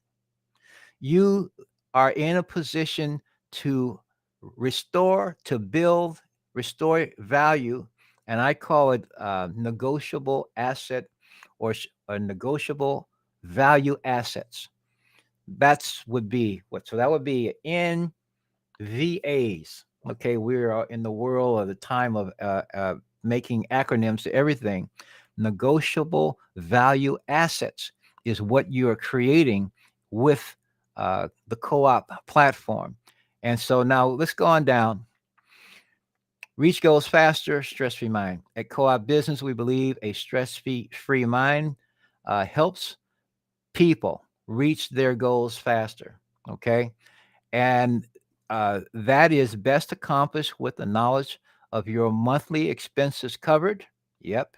You are in a position to to build, restore value, and I call it negotiable asset or negotiable value assets. That's would be what. So that would be NVAs. Okay, we're in the world of the time of making acronyms to everything. Negotiable value assets is what you are creating with the co-op platform. And so now let's go on down. Reach goals faster, stress-free mind. At Co-op Business, we believe a stress-free mind helps people reach their goals faster. Okay, and that is best accomplished with the knowledge of your monthly expenses covered. Yep.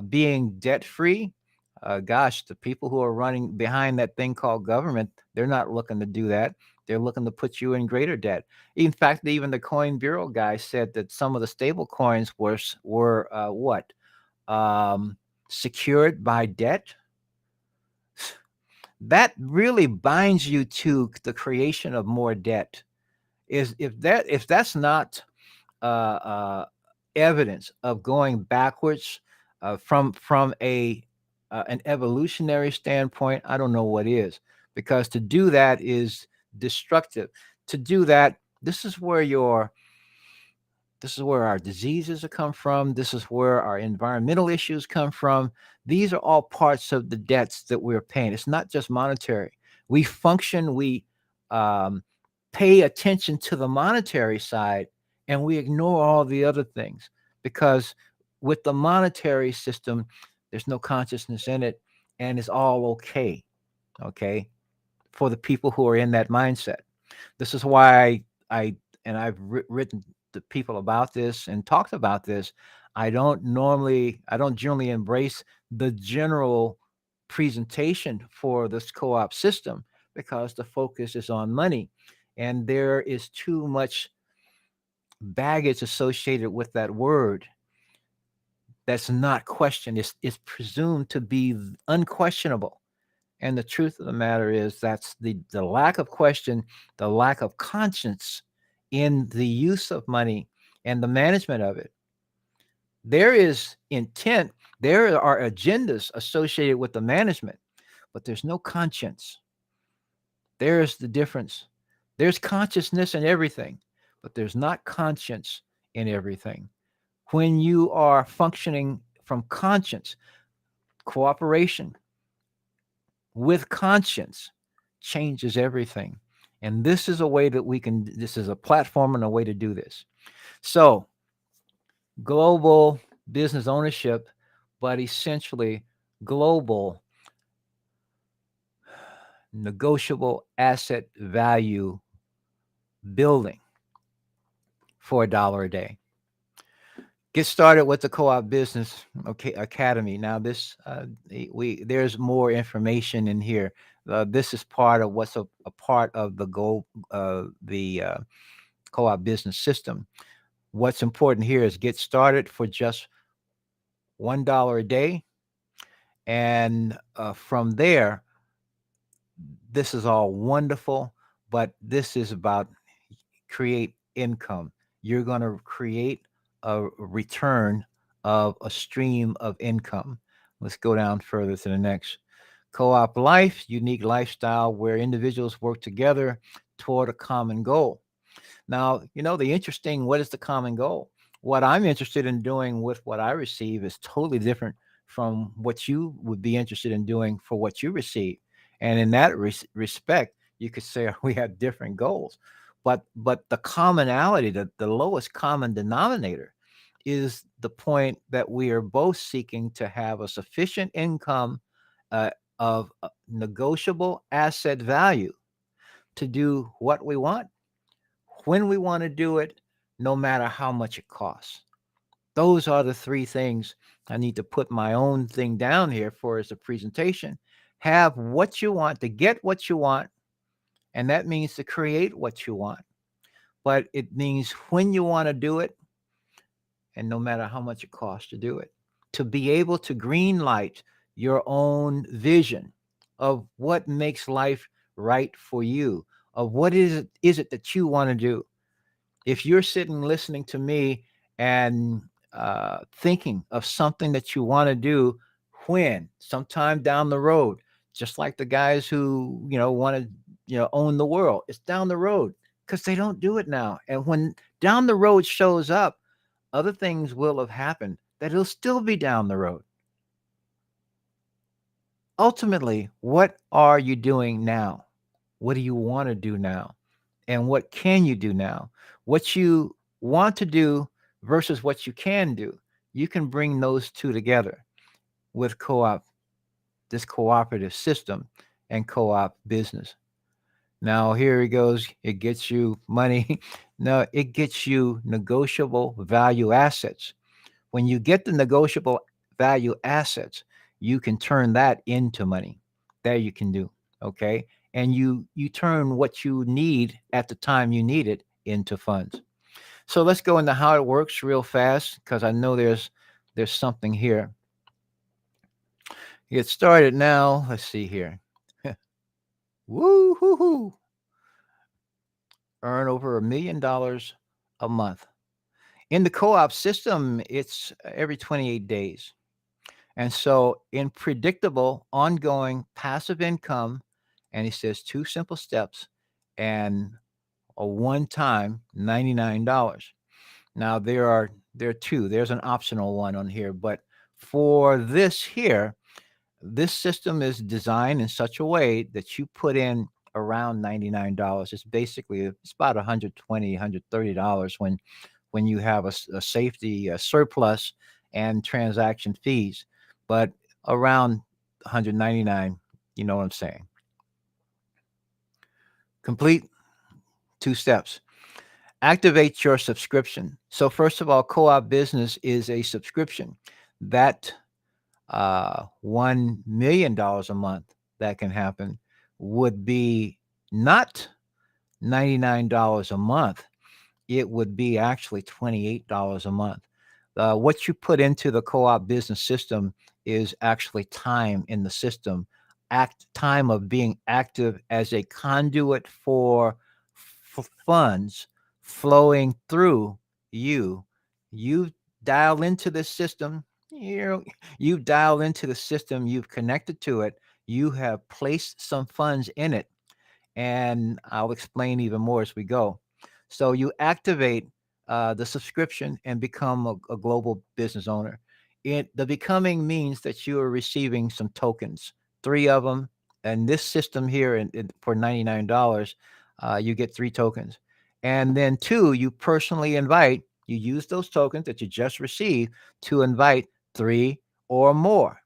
Being debt free. Gosh, the people who are running behind that thing called government, they're not looking to do that. They're looking to put you in greater debt. In fact, even the Coin Bureau guy said that some of the stable coins were what secured by debt. That really binds you to the creation of more debt. Is if that's not uh, uh, evidence of going backwards from a an evolutionary standpoint, I don't know what is, because to do that is destructive. To do that, this is where our diseases have come from. This is where our environmental issues come from. These are all parts of the debts that we're paying. It's not just monetary. We function, we um, pay attention to the monetary side, and we ignore all the other things because with the monetary system, there's no consciousness in it, and it's all okay. Okay. For the people who are in that mindset. This is why I've written to people about this and talked about this. I don't generally embrace the general presentation for this co-op system because the focus is on money, and there is too much baggage associated with that word that's not questioned. It's presumed to be unquestionable. And the truth of the matter is that's the lack of question, the lack of conscience in the use of money and the management of it. There is intent, there are agendas associated with the management, but there's no conscience. There's the difference. There's consciousness in everything, but there's not conscience in everything. When you are functioning from conscience, cooperation, with conscience changes everything. And this is a way that this is a platform and a way to do this. So, global business ownership, but essentially global negotiable asset value building for $1 a day. Get started with the Co-op Business Academy. Now, there's more information in here. This is part of what's a part of the Co-op Business System. What's important here is get started for just $1 a day, and from there, this is all wonderful. But this is about create income. You're going to create a return of a stream of income. Let's go down further to the next. Co-op life, unique lifestyle where individuals work together toward a common goal. Now, what is the common goal? What I'm interested in doing with what I receive is totally different from what you would be interested in doing for what you receive. And in that respect, you could say we have different goals. But the commonality, the lowest common denominator is the point that we are both seeking to have a sufficient income uh, of negotiable asset value to do what we want when we want to do it, no matter how much it costs. Those are the three things. I need to put my own thing down here for as a presentation. Have what you want, to get what you want, and that means to create what you want. But it means when you want to do it, and no matter how much it costs to do it, to be able to green light your own vision of what makes life right for you, of what is it that you want to do. If you're sitting listening to me and thinking of something that you want to do, when sometime down the road, just like the guys who want to own the world, it's down the road because they don't do it now. And when down the road shows up, other things will have happened that it'll still be down the road. Ultimately, what are you doing now? What do you want to do now? And what can you do now? What you want to do versus what you can do. You can bring those two together with co-op, this cooperative system and co-op business. Now, here it goes. It gets you money. No, it gets you negotiable value assets. When you get the negotiable value assets, you can turn that into money. That you can do. Okay. And you turn what you need at the time you need it into funds. So let's go into how it works real fast because I know there's something here. Get started now. Let's see here. Woo hoo hoo. Earn over $1 million a month. In the co-op system, it's every 28 days. And so, in predictable, ongoing passive income, and he says two simple steps and a one-time $99. Now there are two. There's an optional one on here, but for this here, this system is designed in such a way that you put in around $99. It's about 120, $130 when you have a safety surplus and transaction fees, but around 199, you know what I'm saying. Complete two steps. Activate your subscription. So first of all, co-op business is a subscription. That $1 million a month that can happen would be not $99 a month. It would be actually $28 a month. What you put into the co-op business system is actually time in the system, time of being active as a conduit for funds flowing through you. You dial into this system. You dial into the system. You've connected to it. You have placed some funds in it, and I'll explain even more as we go. So you activate the subscription and become a global business owner. The becoming means that you are receiving some tokens, three of them, and this system here for $99, you get three tokens, and then two, you personally invite. You use those tokens that you just received to invite three or more.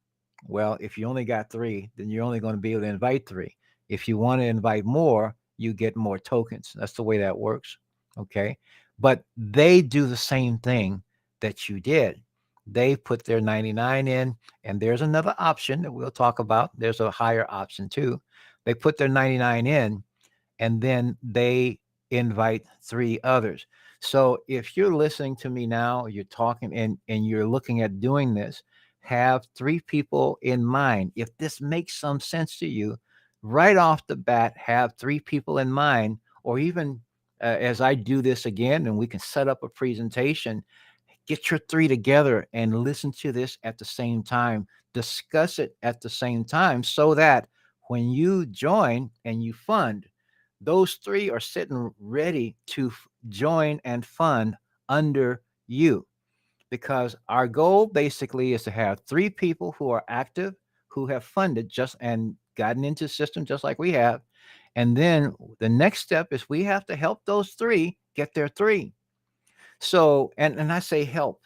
Well, if you only got three, then you're only going to be able to invite three. If you want to invite more, you get more tokens. That's the way that works. Okay. But they do the same thing that you did. They put their 99 in, and there's another option that we'll talk about. There's a higher option too. They put their 99 in, and then they invite three others. So if you're listening to me now, you're talking and you're looking at doing this, have three people in mind. If this makes some sense to you, right off the bat, have three people in mind, or even as I do this again, and we can set up a presentation, get your three together and listen to this at the same time, discuss it at the same time, so that when you join and you fund, those three are sitting ready to join and fund under you. Because our goal basically is to have three people who are active, who have funded just and gotten into the system just like we have. And then the next step is we have to help those three get their three. So, and I say help.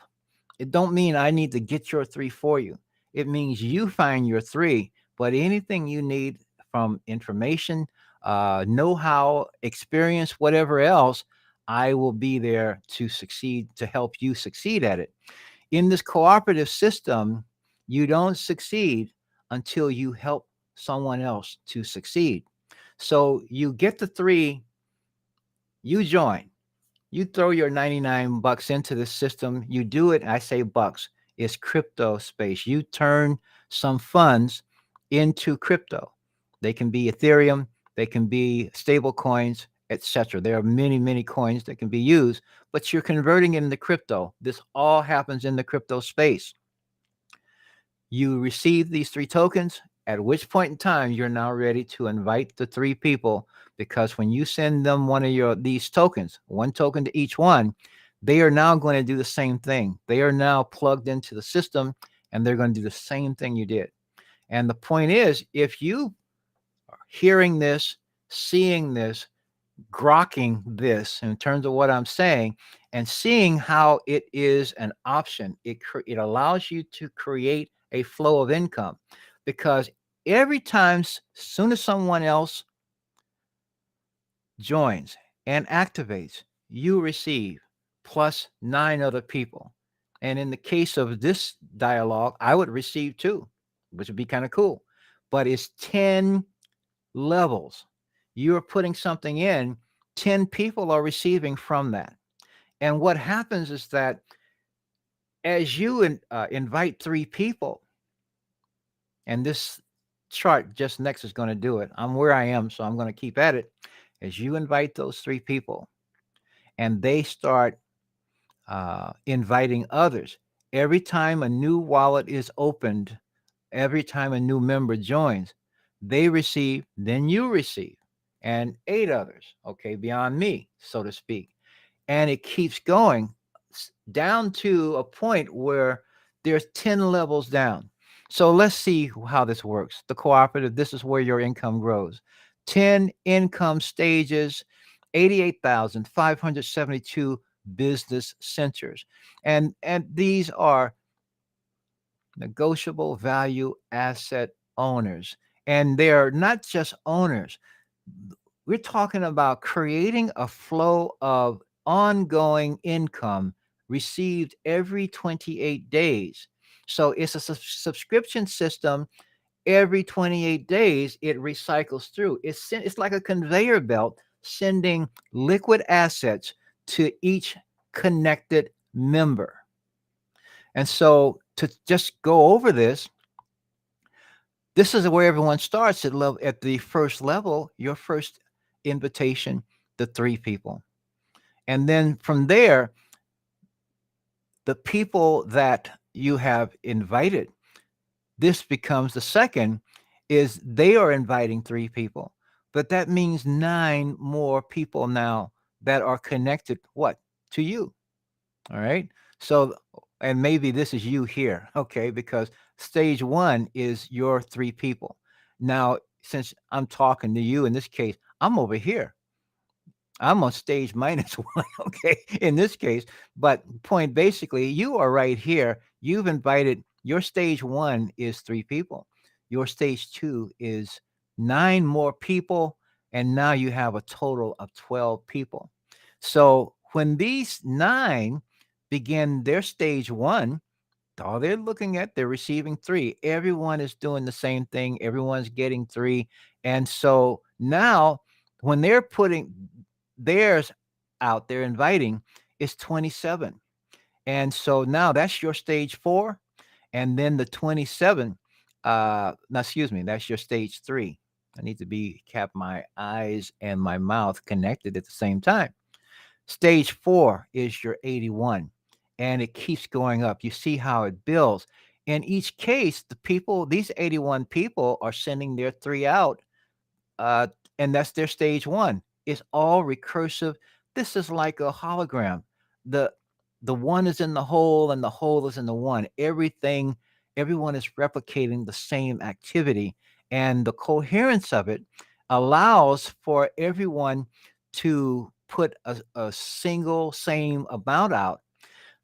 It don't mean I need to get your three for you. It means you find your three, but anything you need from information, know-how, experience, whatever else, I will be there to succeed, to help you succeed at it. In this cooperative system, you don't succeed until you help someone else to succeed. So you get the three, you join, you throw your 99 bucks into the system, you do it. I say bucks, it's crypto space. You turn some funds into crypto. They can be Ethereum, they can be stable coins, etc. There are many, many coins that can be used, but you're converting it into crypto. This all happens in the crypto space. You receive these three tokens, at which point in time you're now ready to invite the three people, because when you send them one of your these tokens, one token to each one, they are now going to do the same thing. They are now plugged into the system and they're going to do the same thing you did. And the point is, if you are hearing this, seeing this, grokking this in terms of what I'm saying, and seeing how it is an option. It allows you to create a flow of income, because every time, soon as someone else joins and activates, you receive plus nine other people. And in the case of this dialogue, I would receive two, which would be kind of cool. But it's 10 levels. You're putting something in, 10 people are receiving from that. And what happens is that as you invite three people, and this chart just next is going to do it. I'm where I am, so I'm going to keep at it. As you invite those three people and they start inviting others, every time a new wallet is opened, every time a new member joins, they receive, then you receive, and eight others, okay, beyond me, so to speak. And it keeps going down to a point where there's 10 levels down. So let's see how this works. The cooperative, this is where your income grows. 10 income stages, 88,572 business centers. And these are negotiable value asset owners. And they're not just owners. We're talking about creating a flow of ongoing income received every 28 days. So it's a subscription system. Every 28 days, it recycles through. It's like a conveyor belt sending liquid assets to each connected member. And so to just go over this, this is where everyone starts at the first level, your first invitation, the three people. And then from there, the people that you have invited, this becomes the second, is they are inviting three people. But that means nine more people now that are connected, what? To you. All right. So, and maybe this is you here, okay? Because stage one is your three people. Now, since I'm talking to you in this case, I'm over here. I'm on stage minus one, okay, in this case. But point basically, you are right here. You've invited, your stage one is three people. Your stage two is nine more people. And now you have a total of 12 people. So when these nine begin their stage one, all they're looking at, they're receiving three. Everyone is doing the same thing. Everyone's getting three. And so now when they're putting theirs out, they're inviting, it's 27. And so now that's your stage four. And then the 27, no, excuse me, that's your stage three. I need to have my eyes and my mouth connected at the same time. Stage four is your 81, and it keeps going up. You see how it builds. In each case, the people, these 81 people are sending their three out, uh, and that's their stage one. It's all recursive. This is like a hologram. The the one is in the whole, and the whole is in the one. Everyone is replicating the same activity, and the coherence of it allows for everyone to put a single same amount out.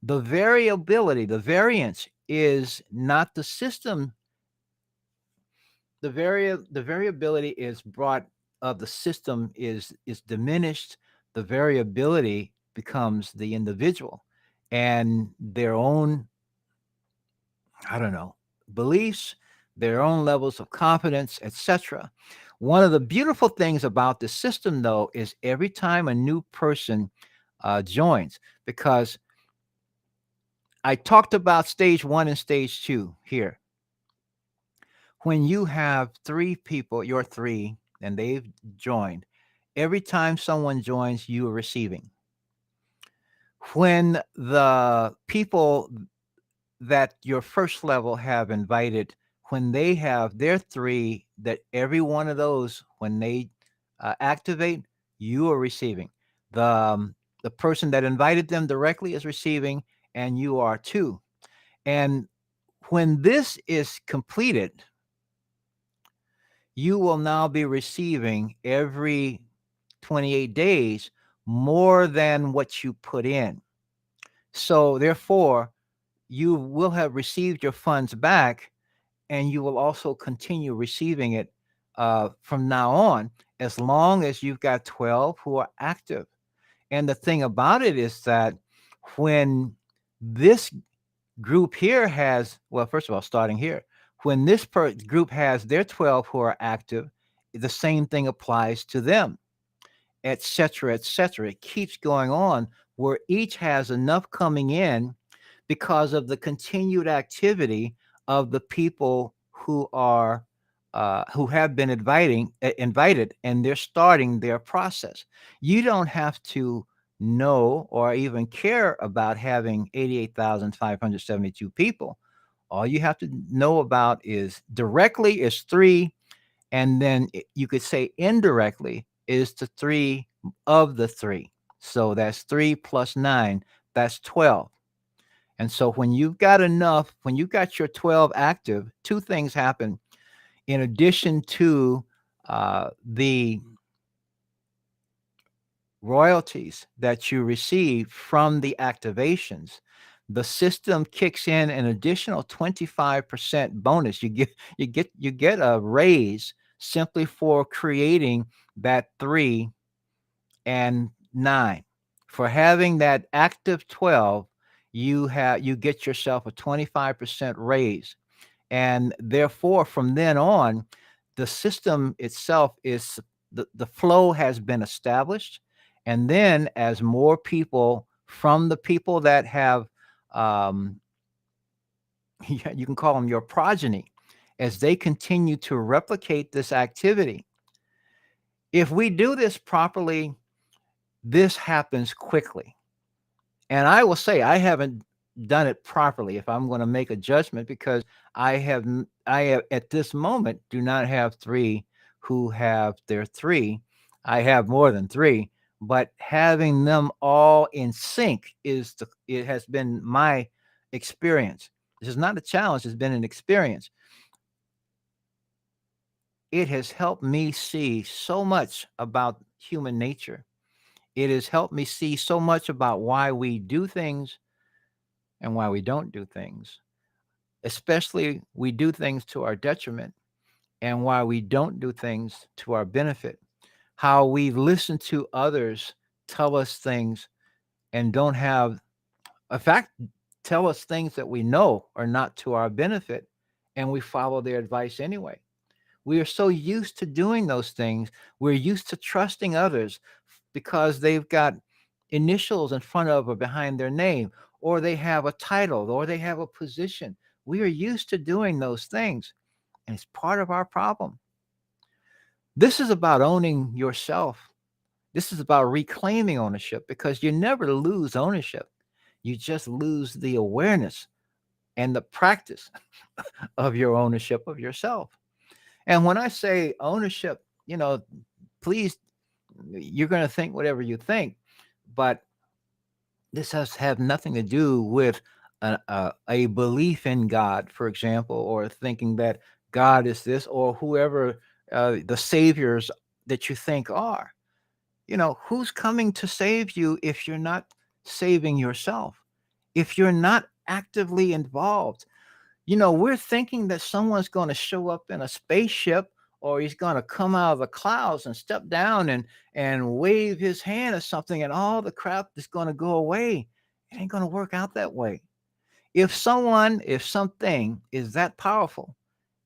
The variability, the variance is not the system. The variability is brought of the system is diminished. The variability becomes the individual and their own. I don't know, beliefs, their own levels of confidence, etc. One of the beautiful things about the system, though, is every time a new person joins, because I talked about stage one and stage two here. When you have three people, you're three, and they've joined, every time someone joins, you are receiving. When the people that your first level have invited, when they have their three, that every one of those, when they activate, you are receiving. The person that invited them directly is receiving, and you are too. And when this is completed, you will now be receiving every 28 days more than what you put in. So, therefore, you will have received your funds back, and you will also continue receiving it from now on, as long as you've got 12 who are active. And the thing about it is that when this group here has, well, first of all, starting here, when this group has their 12 who are active, the same thing applies to them, et cetera, et cetera. It keeps going on where each has enough coming in because of the continued activity of the people who are who have been invited, and they're starting their process. You don't have to know or even care about having 88,572 people. All you have to know about is directly is three, and then you could say indirectly is the three of the three. So that's three plus nine, that's 12. And so when you've got enough, when you've got your 12 active, two things happen. In addition to the royalties that you receive from the activations, the system kicks in an additional 25% bonus. You get a raise simply for creating that 3 and 9. For having that active 12, you get yourself a 25% raise. And therefore, from then on, the system itself is the flow has been established. And then, as more people from the people that have, um, yeah, you can call them your progeny, as they continue to replicate this activity, if we do this properly, this happens quickly. And I will say I haven't done it properly if I'm going to make a judgment, because I have at this moment do not have three who have their three. I have more than three, but having them all in sync it has been my experience. This is not a challenge, it's been an experience. It has helped me see so much about human nature. It has helped me see so much about why we do things and why we don't do things. Especially, we do things to our detriment, and why we don't do things to our benefit. How we listen to others tell us things and don't have, in fact, tell us things that we know are not to our benefit, and we follow their advice anyway. We are so used to doing those things. We're used to trusting others because they've got initials in front of or behind their name, or they have a title, or they have a position. We are used to doing those things, and it's part of our problem. This is about owning yourself. This is about reclaiming ownership, because you never lose ownership. You just lose the awareness and the practice of your ownership of yourself. And when I say ownership, please, you're going to think whatever you think, but this has have nothing to do with a belief in God, for example, or thinking that God is this, or whoever the saviors that you think are. Who's coming to save you if you're not saving yourself? If you're not actively involved? We're thinking that someone's going to show up in a spaceship, or he's going to come out of the clouds and step down and wave his hand or something, and all the crap is going to go away. It ain't going to work out that way. if something is that powerful,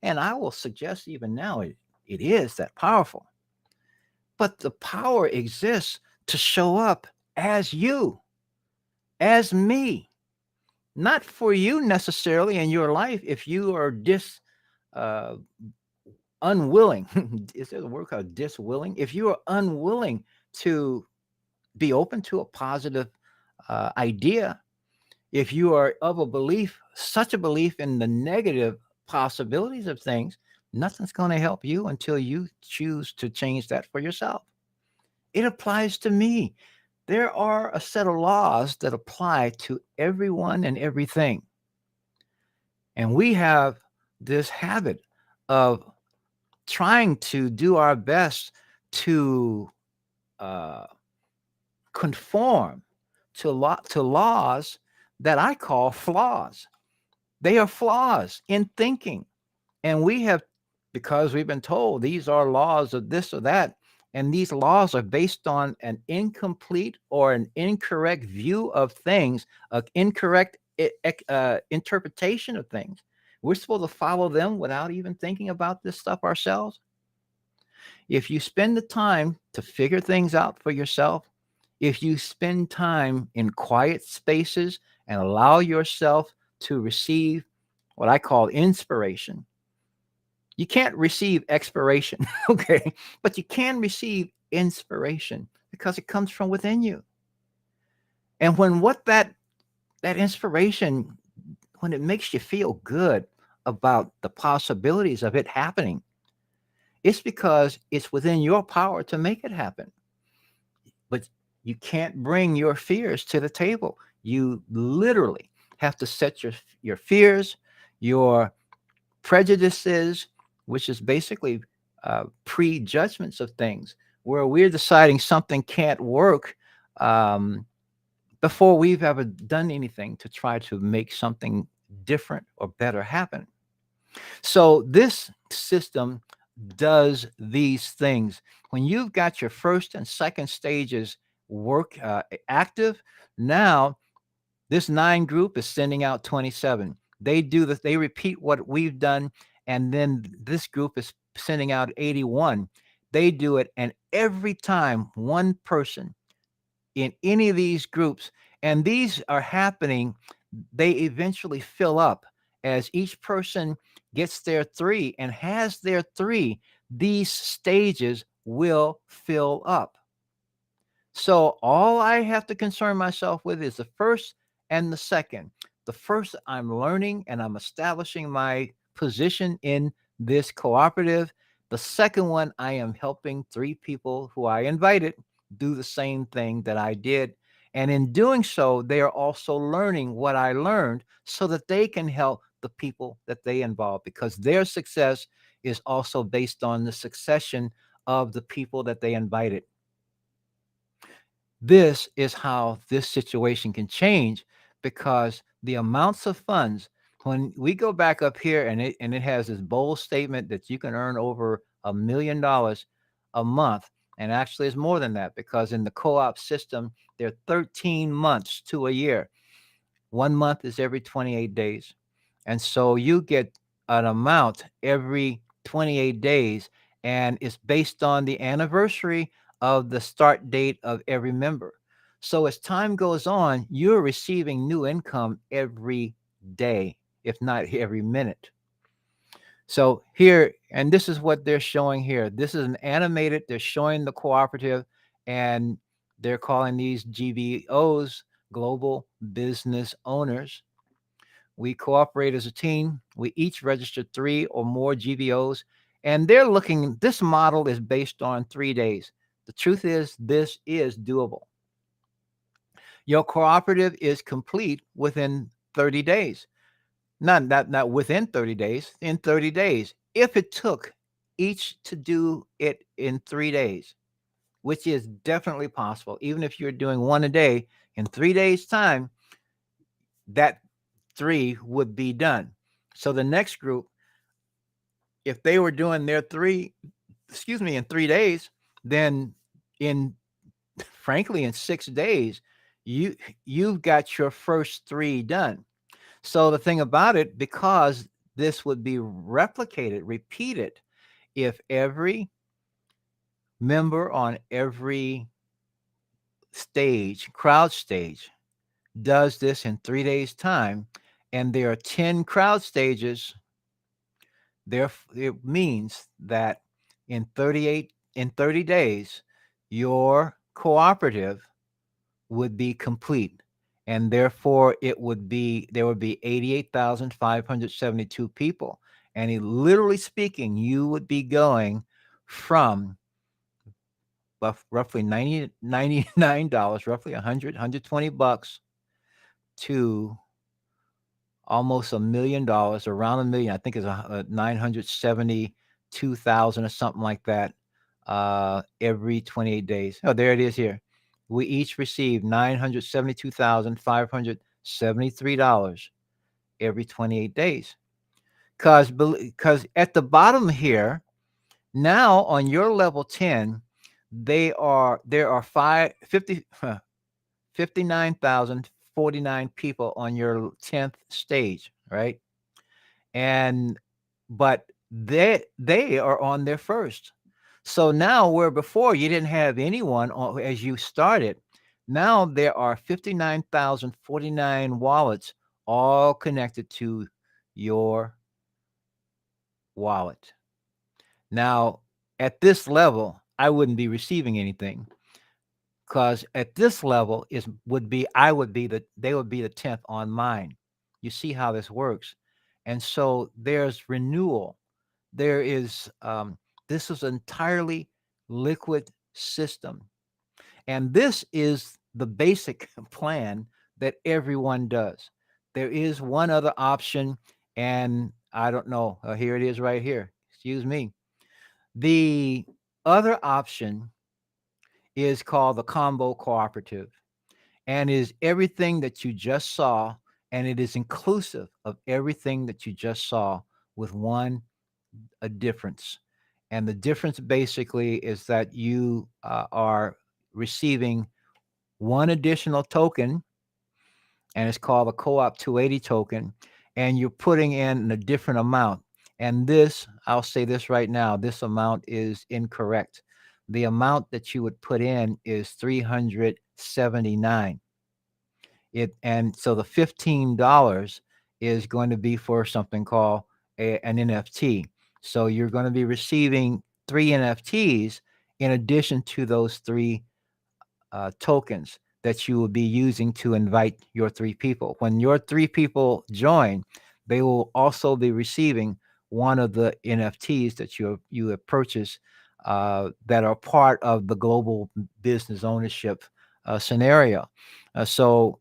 and I will suggest even now it is that powerful, but the power exists to show up as you, as me, not for you necessarily in your life if you are uh, unwilling. Is there a word called diswilling? If you are unwilling to be open to a positive idea, if you are of a belief, such a belief in the negative possibilities of things, nothing's going to help you until you choose to change that for yourself. It applies to me. There are a set of laws that apply to everyone and everything. And we have this habit of trying to do our best to uh, conform to laws that I call flaws. They are flaws in thinking. And we have, because we've been told these are laws of this or that, and these laws are based on an incomplete or an incorrect view of things, an incorrect interpretation of things. We're supposed to follow them without even thinking about this stuff ourselves. If you spend the time to figure things out for yourself, if you spend time in quiet spaces and allow yourself to receive what I call inspiration, you can't receive expiration, okay? But you can receive inspiration because it comes from within you. And when what that inspiration, when it makes you feel good about the possibilities of it happening, it's because it's within your power to make it happen. But you can't bring your fears to the table. You literally have to set your fears, your prejudices, which is basically prejudgments of things, where we're deciding something can't work um, before we've ever done anything to try to make something different or better happen. So this system does these things. When you've got your first and second stages work active, now this 9 group is sending out 27. They do this, they repeat what we've done, and then this group is sending out 81. They do it, and every time one person in any of these groups, and these are happening, they eventually fill up as each person gets their 3 and has their 3, these stages will fill up. So all I have to concern myself with is the first and the second. The first, I'm learning and I'm establishing my position in this cooperative. The second one, I am helping 3 people who I invited do the same thing that I did. And in doing so, they are also learning what I learned so that they can help the people that they involve, because their success is also based on the succession of the people that they invited. This is how this situation can change, because the amounts of funds, when we go back up here and it has this bold statement that you can earn over $1 million a month, and actually it's more than that, because in the co-op system there are 13 months to a year. 1 month is every 28 days. And so you get an amount every 28 days, and it's based on the anniversary of the start date of every member. So as time goes on, you're receiving new income every day, if not every minute. So here, and this is what they're showing here. This is an animated, they're showing the cooperative, and they're calling these GBOs, global business owners. We cooperate as a team. We each register 3 or more GBOs, and they're looking, this model is based on 3 days. The truth is, this is doable. Your cooperative is complete within 30 days. Not within 30 days, in 30 days. If it took each to do it in 3 days, which is definitely possible, even if you're doing one a day, in 3 days' time, that 3 would be done. So the next group, if they were doing their 3, excuse me, in 3 days, then in frankly in 6 days, you you've got your first 3 done. So the thing about it, because this would be replicated, repeated, if every member on every stage, crowd stage, does this in 3 days' time, and there are 10 crowd stages, there it means that in 30 days, your cooperative would be complete. And therefore it would be there would be 88,572 people. And literally speaking, you would be going from roughly $99, roughly 100, $120 to almost $1 million, around a million. I think it's 972,000 or something like that. Every 28 days. Oh, there it is here. We each receive $972,573 every 28 days. Because at the bottom here, now on your level 10, there are 59,049 people on your 10th stage, right? And but they are on their first. So now, where before you didn't have anyone as you started, now there are 59,049 wallets all connected to your wallet. Now, at this level, I wouldn't be receiving anything, because at this level is would be I would be they would be the 10th on mine. You see how this works. And so there's renewal. There is this is entirely liquid system. And this is the basic plan that everyone does. There is one other option, and I don't know. Here it is right here. Excuse me. The other option is called the combo cooperative, and is everything that you just saw, and it is inclusive of everything that you just saw, with one a difference. And the difference basically is that you are receiving one additional token, and it's called the co-op 280 token, and you're putting in a different amount. And this, I'll say this right now, this amount is incorrect. The amount that you would put in is 379. And so the $15 is going to be for something called an NFT. So you're going to be receiving 3 NFTs in addition to those 3 tokens that you will be using to invite your 3 people. When your 3 people join, they will also be receiving one of the NFTs that you have purchased, that are part of the global business ownership scenario. So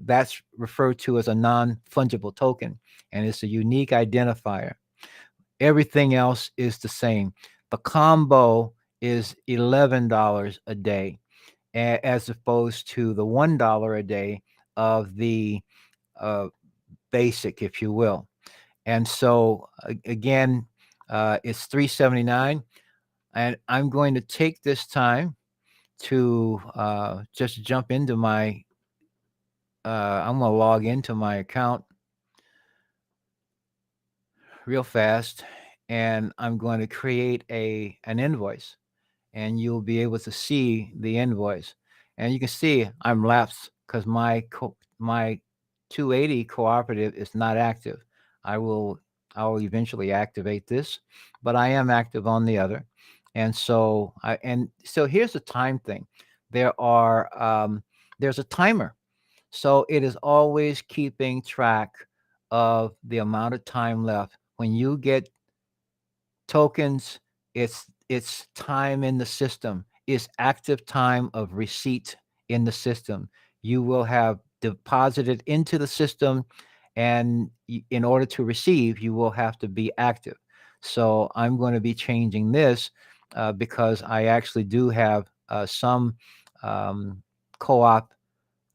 that's referred to as a non-fungible token, and it's a unique identifier. Everything else is the same. The combo is $11 a day, as opposed to the $1 a day of the uh, basic, if you will. And so again, it's 379, and I'm going to take this time to just jump into my. I'm going to log into my account real fast, and I'm going to create an invoice, and you'll be able to see the invoice. And you can see I'm lapsed because my 280 cooperative is not active. I will eventually activate this, but I am active on the other. And so here's the time thing. There's a timer. So it is always keeping track of the amount of time left. When you get tokens, it's time in the system. It's active time of receipt in the system. You will have deposited into the system, and in order to receive, you will have to be active. So I'm going to be changing this, because I actually do have some co-op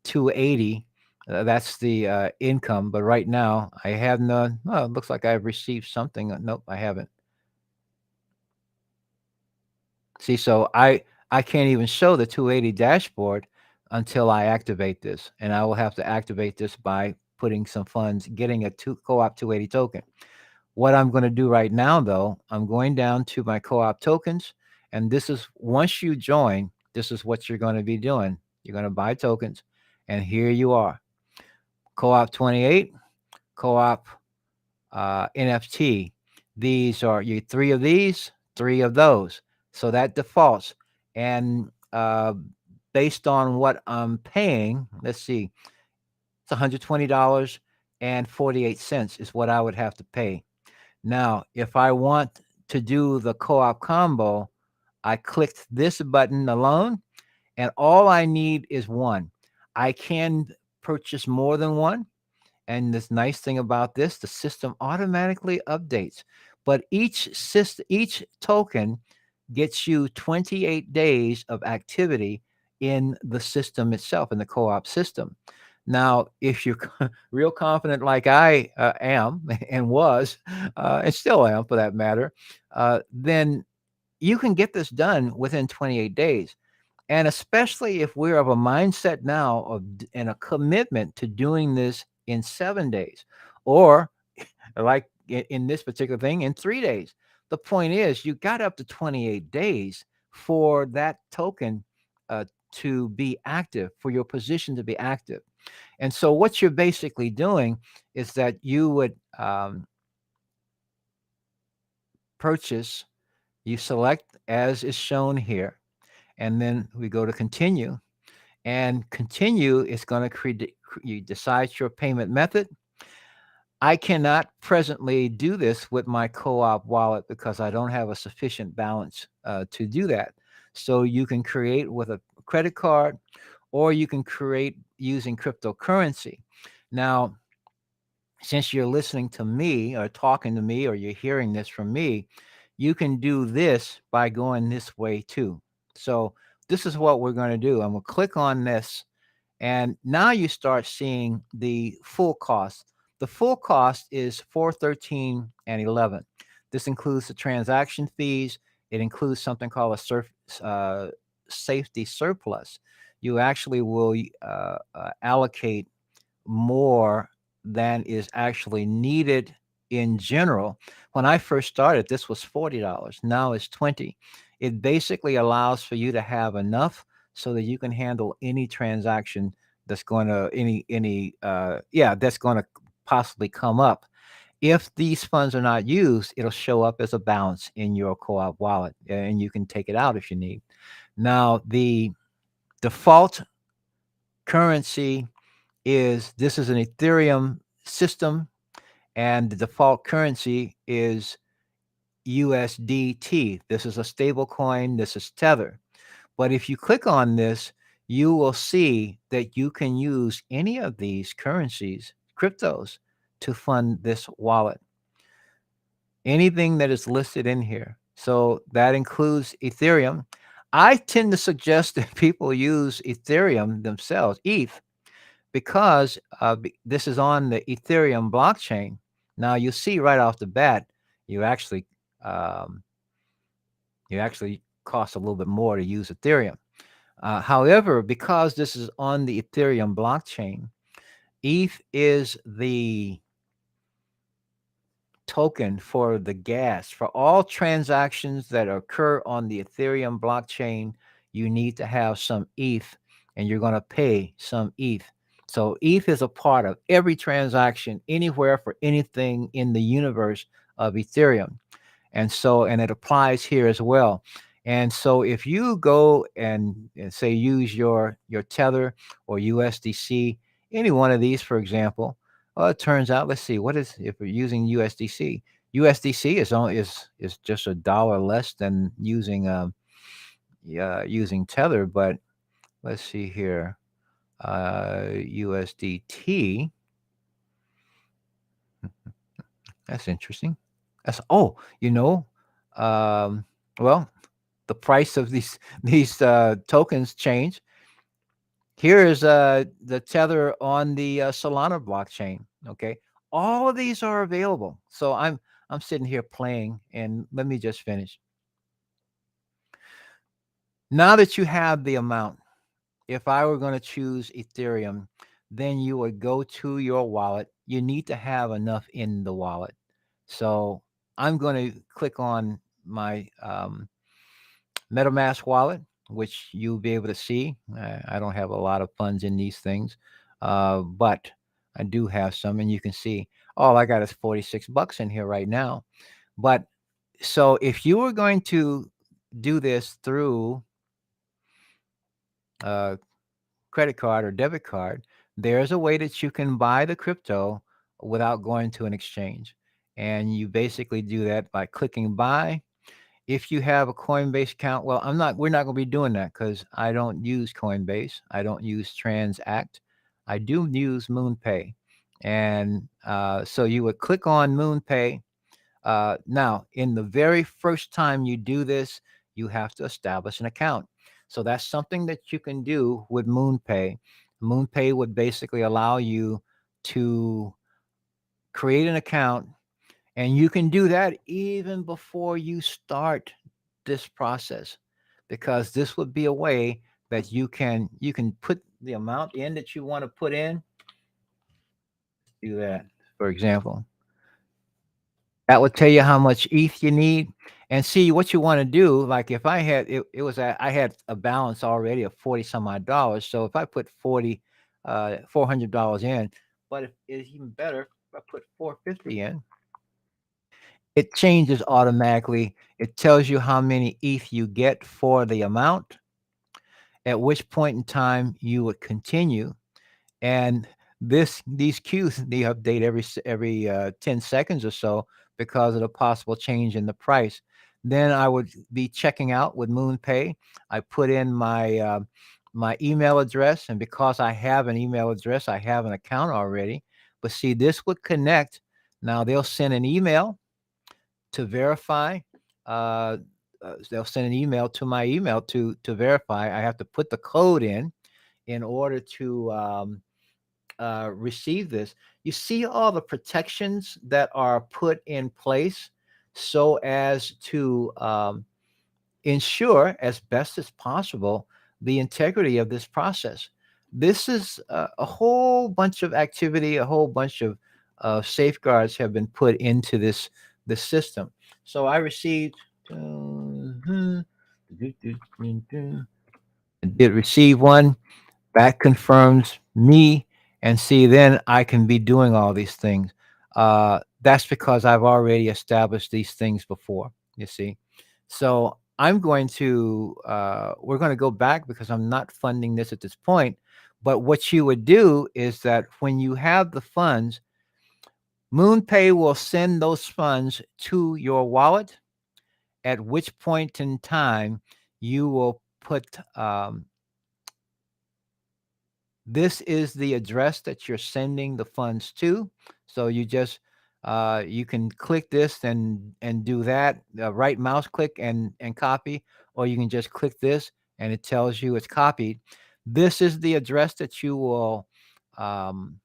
280. That's the income, but right now I have none. Oh, it looks like I've received something. Nope, I haven't. See, so I can't even show the 280 dashboard until I activate this, and I will have to activate this by putting some funds, getting a co-op 280 token. What I'm going to do right now, though, I'm going down to my co-op tokens, and this is once you join, this is what you're going to be doing. You're going to buy tokens, and here you are, co-op 28, co-op NFT. These are you three of these, three of those. So that defaults, and based on what I'm paying, let's see, it's $120.48 is what I would have to pay. Now, if I want to do the co-op combo, I clicked this button alone, and all I need is one. I can purchase more than one. And this nice thing about this, the system automatically updates. But each token gets you 28 days of activity in the system itself, in the co-op system. Now, if you're real confident like I am and was, and still am for that matter, then you can get this done within 28 days. And especially if we're of a mindset now and a commitment to doing this in 7 days, or like in this particular thing, in 3 days. The point is, you got up to 28 days for that token to be active, for your position to be active. And so, what you're basically doing is that you would purchase, you select as is shown here, and then we go to continue. And continue is going to create, you decide your payment method. I cannot presently do this with my co-op wallet because I don't have a sufficient balance to do that. So you can create with a credit card, or you can create using cryptocurrency. Now, since you're listening to me or talking to me, or you're hearing this from me, you can do this by going this way too. So this is what we're going to do. I'm going to click on this, and now you start seeing the full cost. The full cost is 413 and 11. This includes the transaction fees. It includes something called a safety surplus. You actually will allocate more than is actually needed in general. When I first started, this was $40. Now it's 20. It basically allows for you to have enough so that you can handle any transaction that's going to that's going to possibly come up. If these funds are not used, it'll show up as a balance in your co-op wallet, and you can take it out if you need. Now, the default currency is this is an Ethereum system, and the default currency is USDT. This is a stable coin. This is Tether. But if you click on this, you will see that you can use any of these currencies, cryptos, to fund this wallet. Anything that is listed in here. So that includes Ethereum. I tend to suggest that people use Ethereum themselves, ETH, because this is on the Ethereum blockchain. Now you see right off the bat, you actually um, you actually cost a little bit more to use Ethereum. However, because this is on the Ethereum blockchain, ETH is the token for the gas. For all transactions that occur on the Ethereum blockchain, you need to have some ETH, and you're going to pay some ETH. So ETH is a part of every transaction anywhere for anything in the universe of Ethereum. And it applies here as well. And so if you go and say use your Tether or USDC, any one of these, for example, well, it turns out, let's see, what is if we're using USDC? USDC is just $1 less than using Tether, but let's see here. USDT. That's interesting. That's you know, um, well, the price of these tokens change. Here is the Tether on the Solana blockchain. Okay, all of these are available. So I'm sitting here playing, and let me just finish. Now that you have the amount, if I were going to choose Ethereum, then you would go to your wallet. You need to have enough in the wallet. So I'm going to click on my MetaMask wallet, which you'll be able to see. I don't have a lot of funds in these things, but I do have some, and you can see all I got is 46 bucks in here right now. But so if you were going to do this through a credit card or debit card, there's a way that you can buy the crypto without going to an exchange. And you basically do that by clicking buy. If you have a Coinbase account, well, we're not going to be doing that because I don't use Coinbase. I don't use Transact. I do use MoonPay. And so you would click on MoonPay. Now, in the very first time you do this, you have to establish an account. So that's something that you can do with MoonPay. MoonPay would basically allow you to create an account, and you can do that even before you start this process, because this would be a way that you can put the amount in that you want to put in. Do that, for example. That would tell you how much ETH you need. And see what you want to do. Like if I had it was I had a balance already of 40 some odd dollars. So if I put $400 in, but if it's even better if I put 450 in, it changes automatically. It tells you how many ETH you get for the amount, at which point in time you would continue. And these queues they update every 10 seconds or so because of the possible change in the price. Then I would be checking out with MoonPay. I put in my email address, and because I have an email address, I have an account already. But see, this would connect. Now they'll send an email to verify. Uh, they'll send an email to my email to verify. I have to put the code in order to receive this. You see all the protections that are put in place so as to ensure as best as possible the integrity of this process. This is a whole bunch of activity, a whole bunch of safeguards have been put into this system. So I received. I did receive one that confirms me, and see, then I can be doing all these things. That's because I've already established these things before, you see. So we're going to go back because I'm not funding this at this point. But what you would do is that when you have the funds, MoonPay will send those funds to your wallet, at which point in time you will put this is the address that you're sending the funds to. So you can click this and do that. Right mouse click and copy, or you can just click this and it tells you it's copied. This is the address that you will um,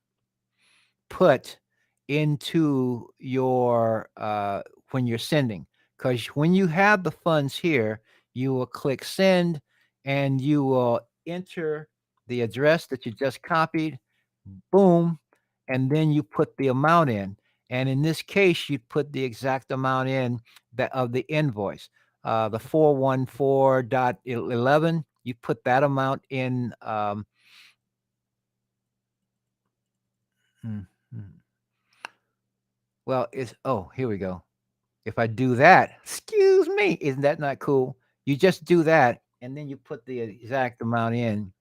put into your when you're sending. Because when you have the funds here, you will click send, and you will enter the address that you just copied. Boom, and then you put the amount in. And in this case, you put the exact amount in that of the invoice. The 414.11, you put that amount in. Hmm, hmm. Well, here we go. If I do that, excuse me, isn't that not cool? You just do that, and then you put the exact amount in.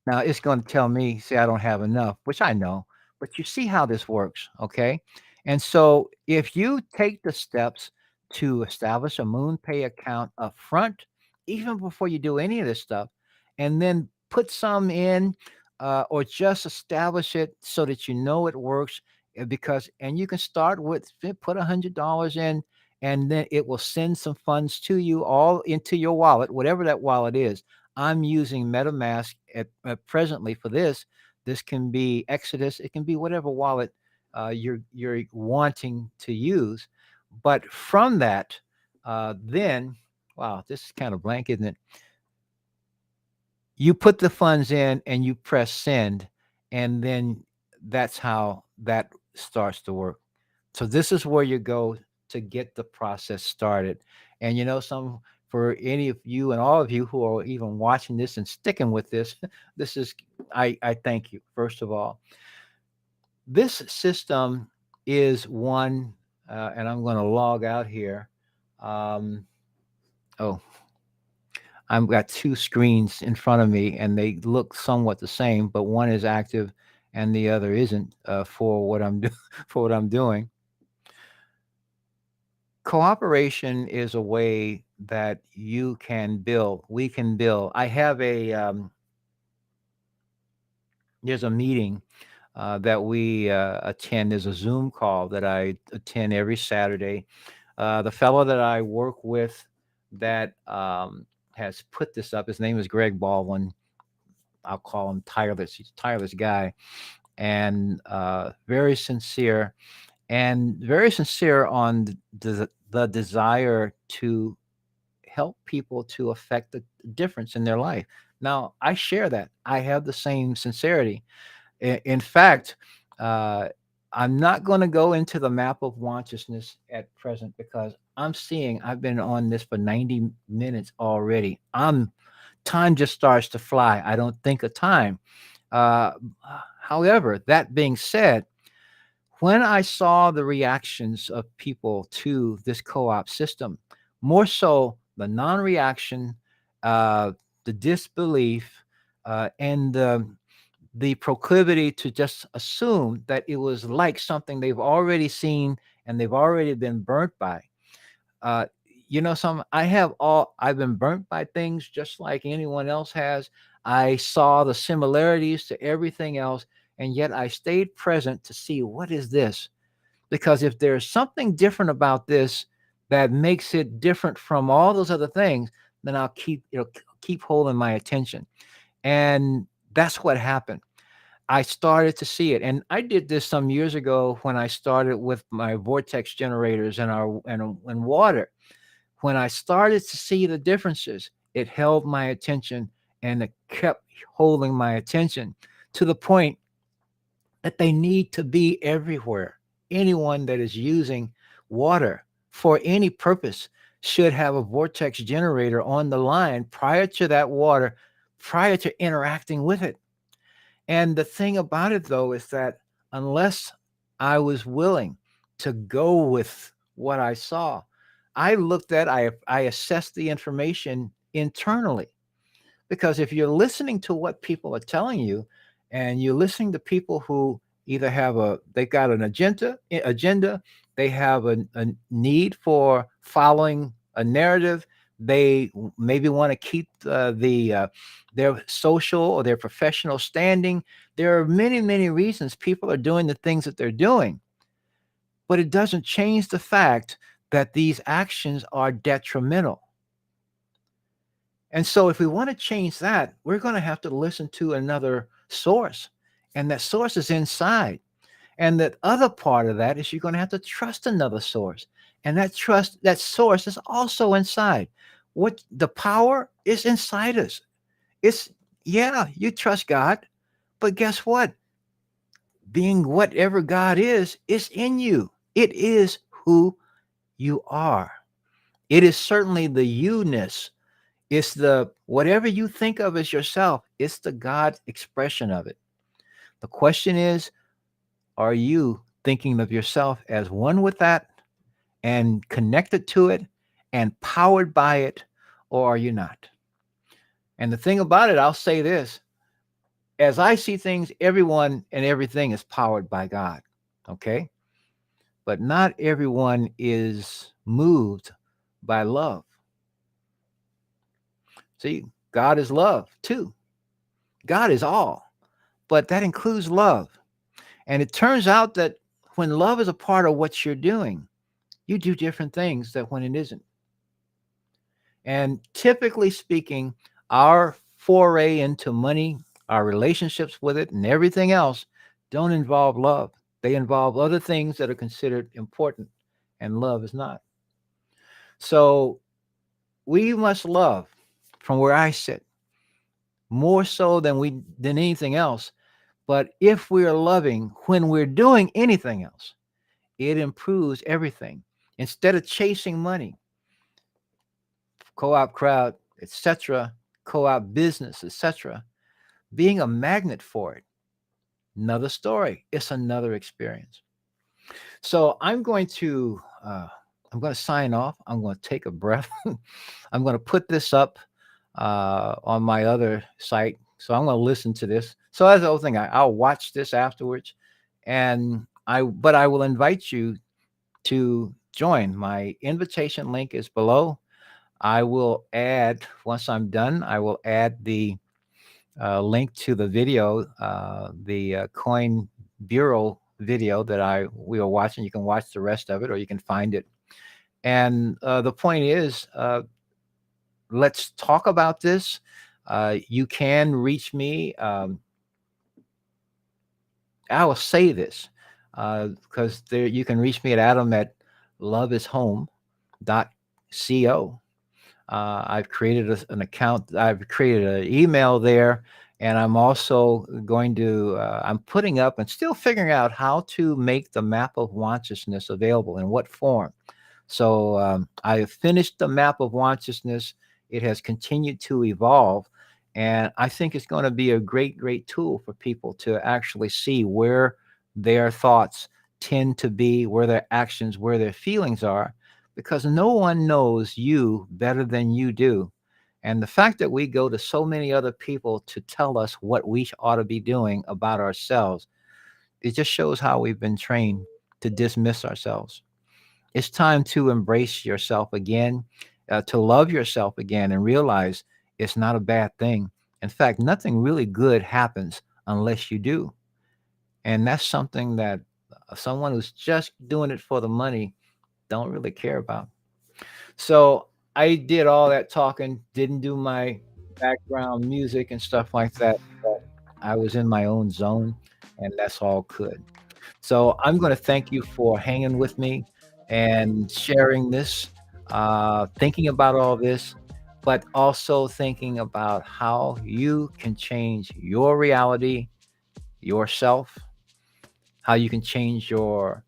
Now it's going to tell me, say I don't have enough, which I know, but you see how this works, okay? And so if you take the steps to establish a MoonPay account up front, even before you do any of this stuff, and then put some in, or just establish it so that you know it works, and you can start with put $100 in, and then it will send some funds to you all into your wallet, whatever that wallet is. I'm using MetaMask at presently for this. This can be Exodus. It can be whatever wallet you're wanting to use. But from that, then wow, this is kind of blank, isn't it? You put the funds in and you press send, and then that's how that starts to work. So this is where you go to get the process started. And some for any of you and all of you who are even watching this and sticking with this, this is I thank you first of all. This system is one, and I'm going to log out here. Um, oh, I've got two screens in front of me, and they look somewhat the same, but one is active and the other isn't for what I'm for what I'm doing. Cooperation is a way that you can build. We can build. I have a there's a meeting that we attend. There's a Zoom call that I attend every Saturday. The fellow that I work with that has put this up, his name is Greg Baldwin. I'll call him tireless. He's a tireless guy and very sincere on the desire to help people to affect the difference in their life. Now, I share that. I have the same sincerity. In fact, uh, I'm not going to go into the map of consciousness at present because I've been on this for 90 minutes already. Time just starts to fly. I don't think of time. Uh, However, that being said, when I saw the reactions of people to this co-op system, more so the non-reaction, uh, the disbelief, and the proclivity to just assume that it was like something they've already seen and they've already been burnt by. Uh, some I've been burnt by things just like anyone else has. I saw the similarities to everything else, and yet I stayed present to see what is this. Because if there's something different about this that makes it different from all those other things, then keep holding my attention. And that's what happened. I started to see it, and I did this some years ago when I started with my vortex generators and water. When I started to see the differences, it held my attention and it kept holding my attention to the point that they need to be everywhere. Anyone that is using water for any purpose should have a vortex generator on the line prior to that water, prior to interacting with it. And the thing about it, though, is that unless I was willing to go with what I saw, I assessed the information internally. Because if you're listening to what people are telling you, and you're listening to people who either they've got an agenda, they have a need for following a narrative, they maybe want to keep their social or their professional standing. There are many, many reasons people are doing the things that they're doing, but it doesn't change the fact that these actions are detrimental. And so, if we want to change that, we're going to have to listen to another source. And that source is inside. And that other part of that is you're going to have to trust another source. And that source is also inside. What the power is inside us. It's, yeah, you trust God. But guess what? Being whatever God is in you. It is who you are. It is certainly the you-ness. It's the whatever you think of as yourself, it's the God expression of it. The question is, are you thinking of yourself as one with that and connected to it and powered by it, or are you not? And the thing about it, I'll say this, as I see things, everyone and everything is powered by God. Okay. But not everyone is moved by love. See, God is love too. God is all, but that includes love. And it turns out that when love is a part of what you're doing, you do different things than when it isn't. And typically speaking, our foray into money, our relationships with it, and everything else don't involve love. They involve other things that are considered important, and love is not. So we must love, from where I sit, more so than anything else. But if we're loving when we're doing anything else, it improves everything. Instead of chasing money, co-op crowd, etc., co-op business, etc., being a magnet for it, another story. It's another experience. So I'm going to sign off. I'm going to take a breath. I'm going to put this up on my other site. So I'm going to listen to this. So that's the whole thing. I'll watch this afterwards, and I will invite you to join. My invitation link is below. I will add once I'm done. I will add the link to the video, the Coin Bureau video that we are watching. You can watch the rest of it, or you can find it. And the point is, let's talk about this. You can reach me. I will say this because there you can reach me at Adam at loveishome.co. I've created an account. I've created an email there, and I'm also going to. I'm putting up and still figuring out how to make the map of consciousness available in what form. So I have finished the map of consciousness. It has continued to evolve, and I think it's going to be a great, great tool for people to actually see where their thoughts tend to be, where their actions, where their feelings are, because no one knows you better than you do. And the fact that we go to so many other people to tell us what we ought to be doing about ourselves, it just shows how we've been trained to dismiss ourselves. It's time to embrace yourself again, to love yourself again, and realize it's not a bad thing. In fact, nothing really good happens unless you do. And that's something that someone who's just doing it for the money don't really care about. So I did all that talking, didn't do my background music and stuff like that. But I was in my own zone, and that's all good. So I'm going to thank you for hanging with me and sharing this, thinking about all this, but also thinking about how you can change your reality, yourself, how you can change your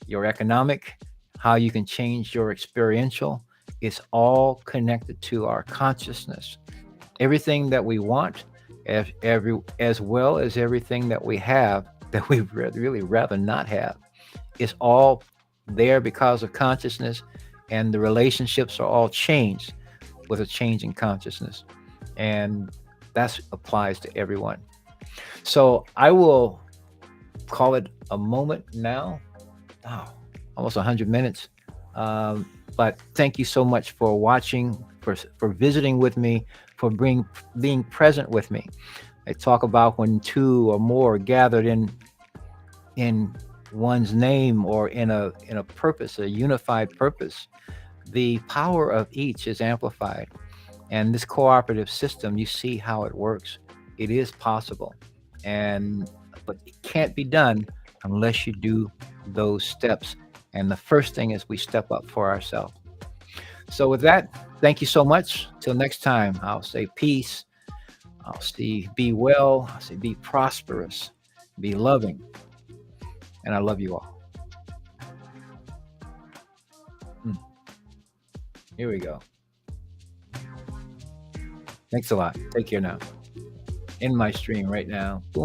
economic, how you can change your experiential. It's all connected to our consciousness. Everything that we want, as well as everything that we have that we really rather not have, is all there because of consciousness, and the relationships are all changed with a change in consciousness, and that applies to everyone. So I will call it a moment now. Oh, almost 100 minutes. But thank you so much for watching, for visiting with me, for being present with me. I talk about when two or more are gathered in one's name, or in a purpose, a unified purpose. The power of each is amplified. And this cooperative system, you see how it works. It is possible. And but it can't be done unless you do those steps. And the first thing is we step up for ourselves. So with that, thank you so much. Till next time, I'll say peace. I'll say be well. I'll say be prosperous. Be loving. And I love you all. Mm, here we go. Thanks a lot. Take care now. In my stream right now. Boom.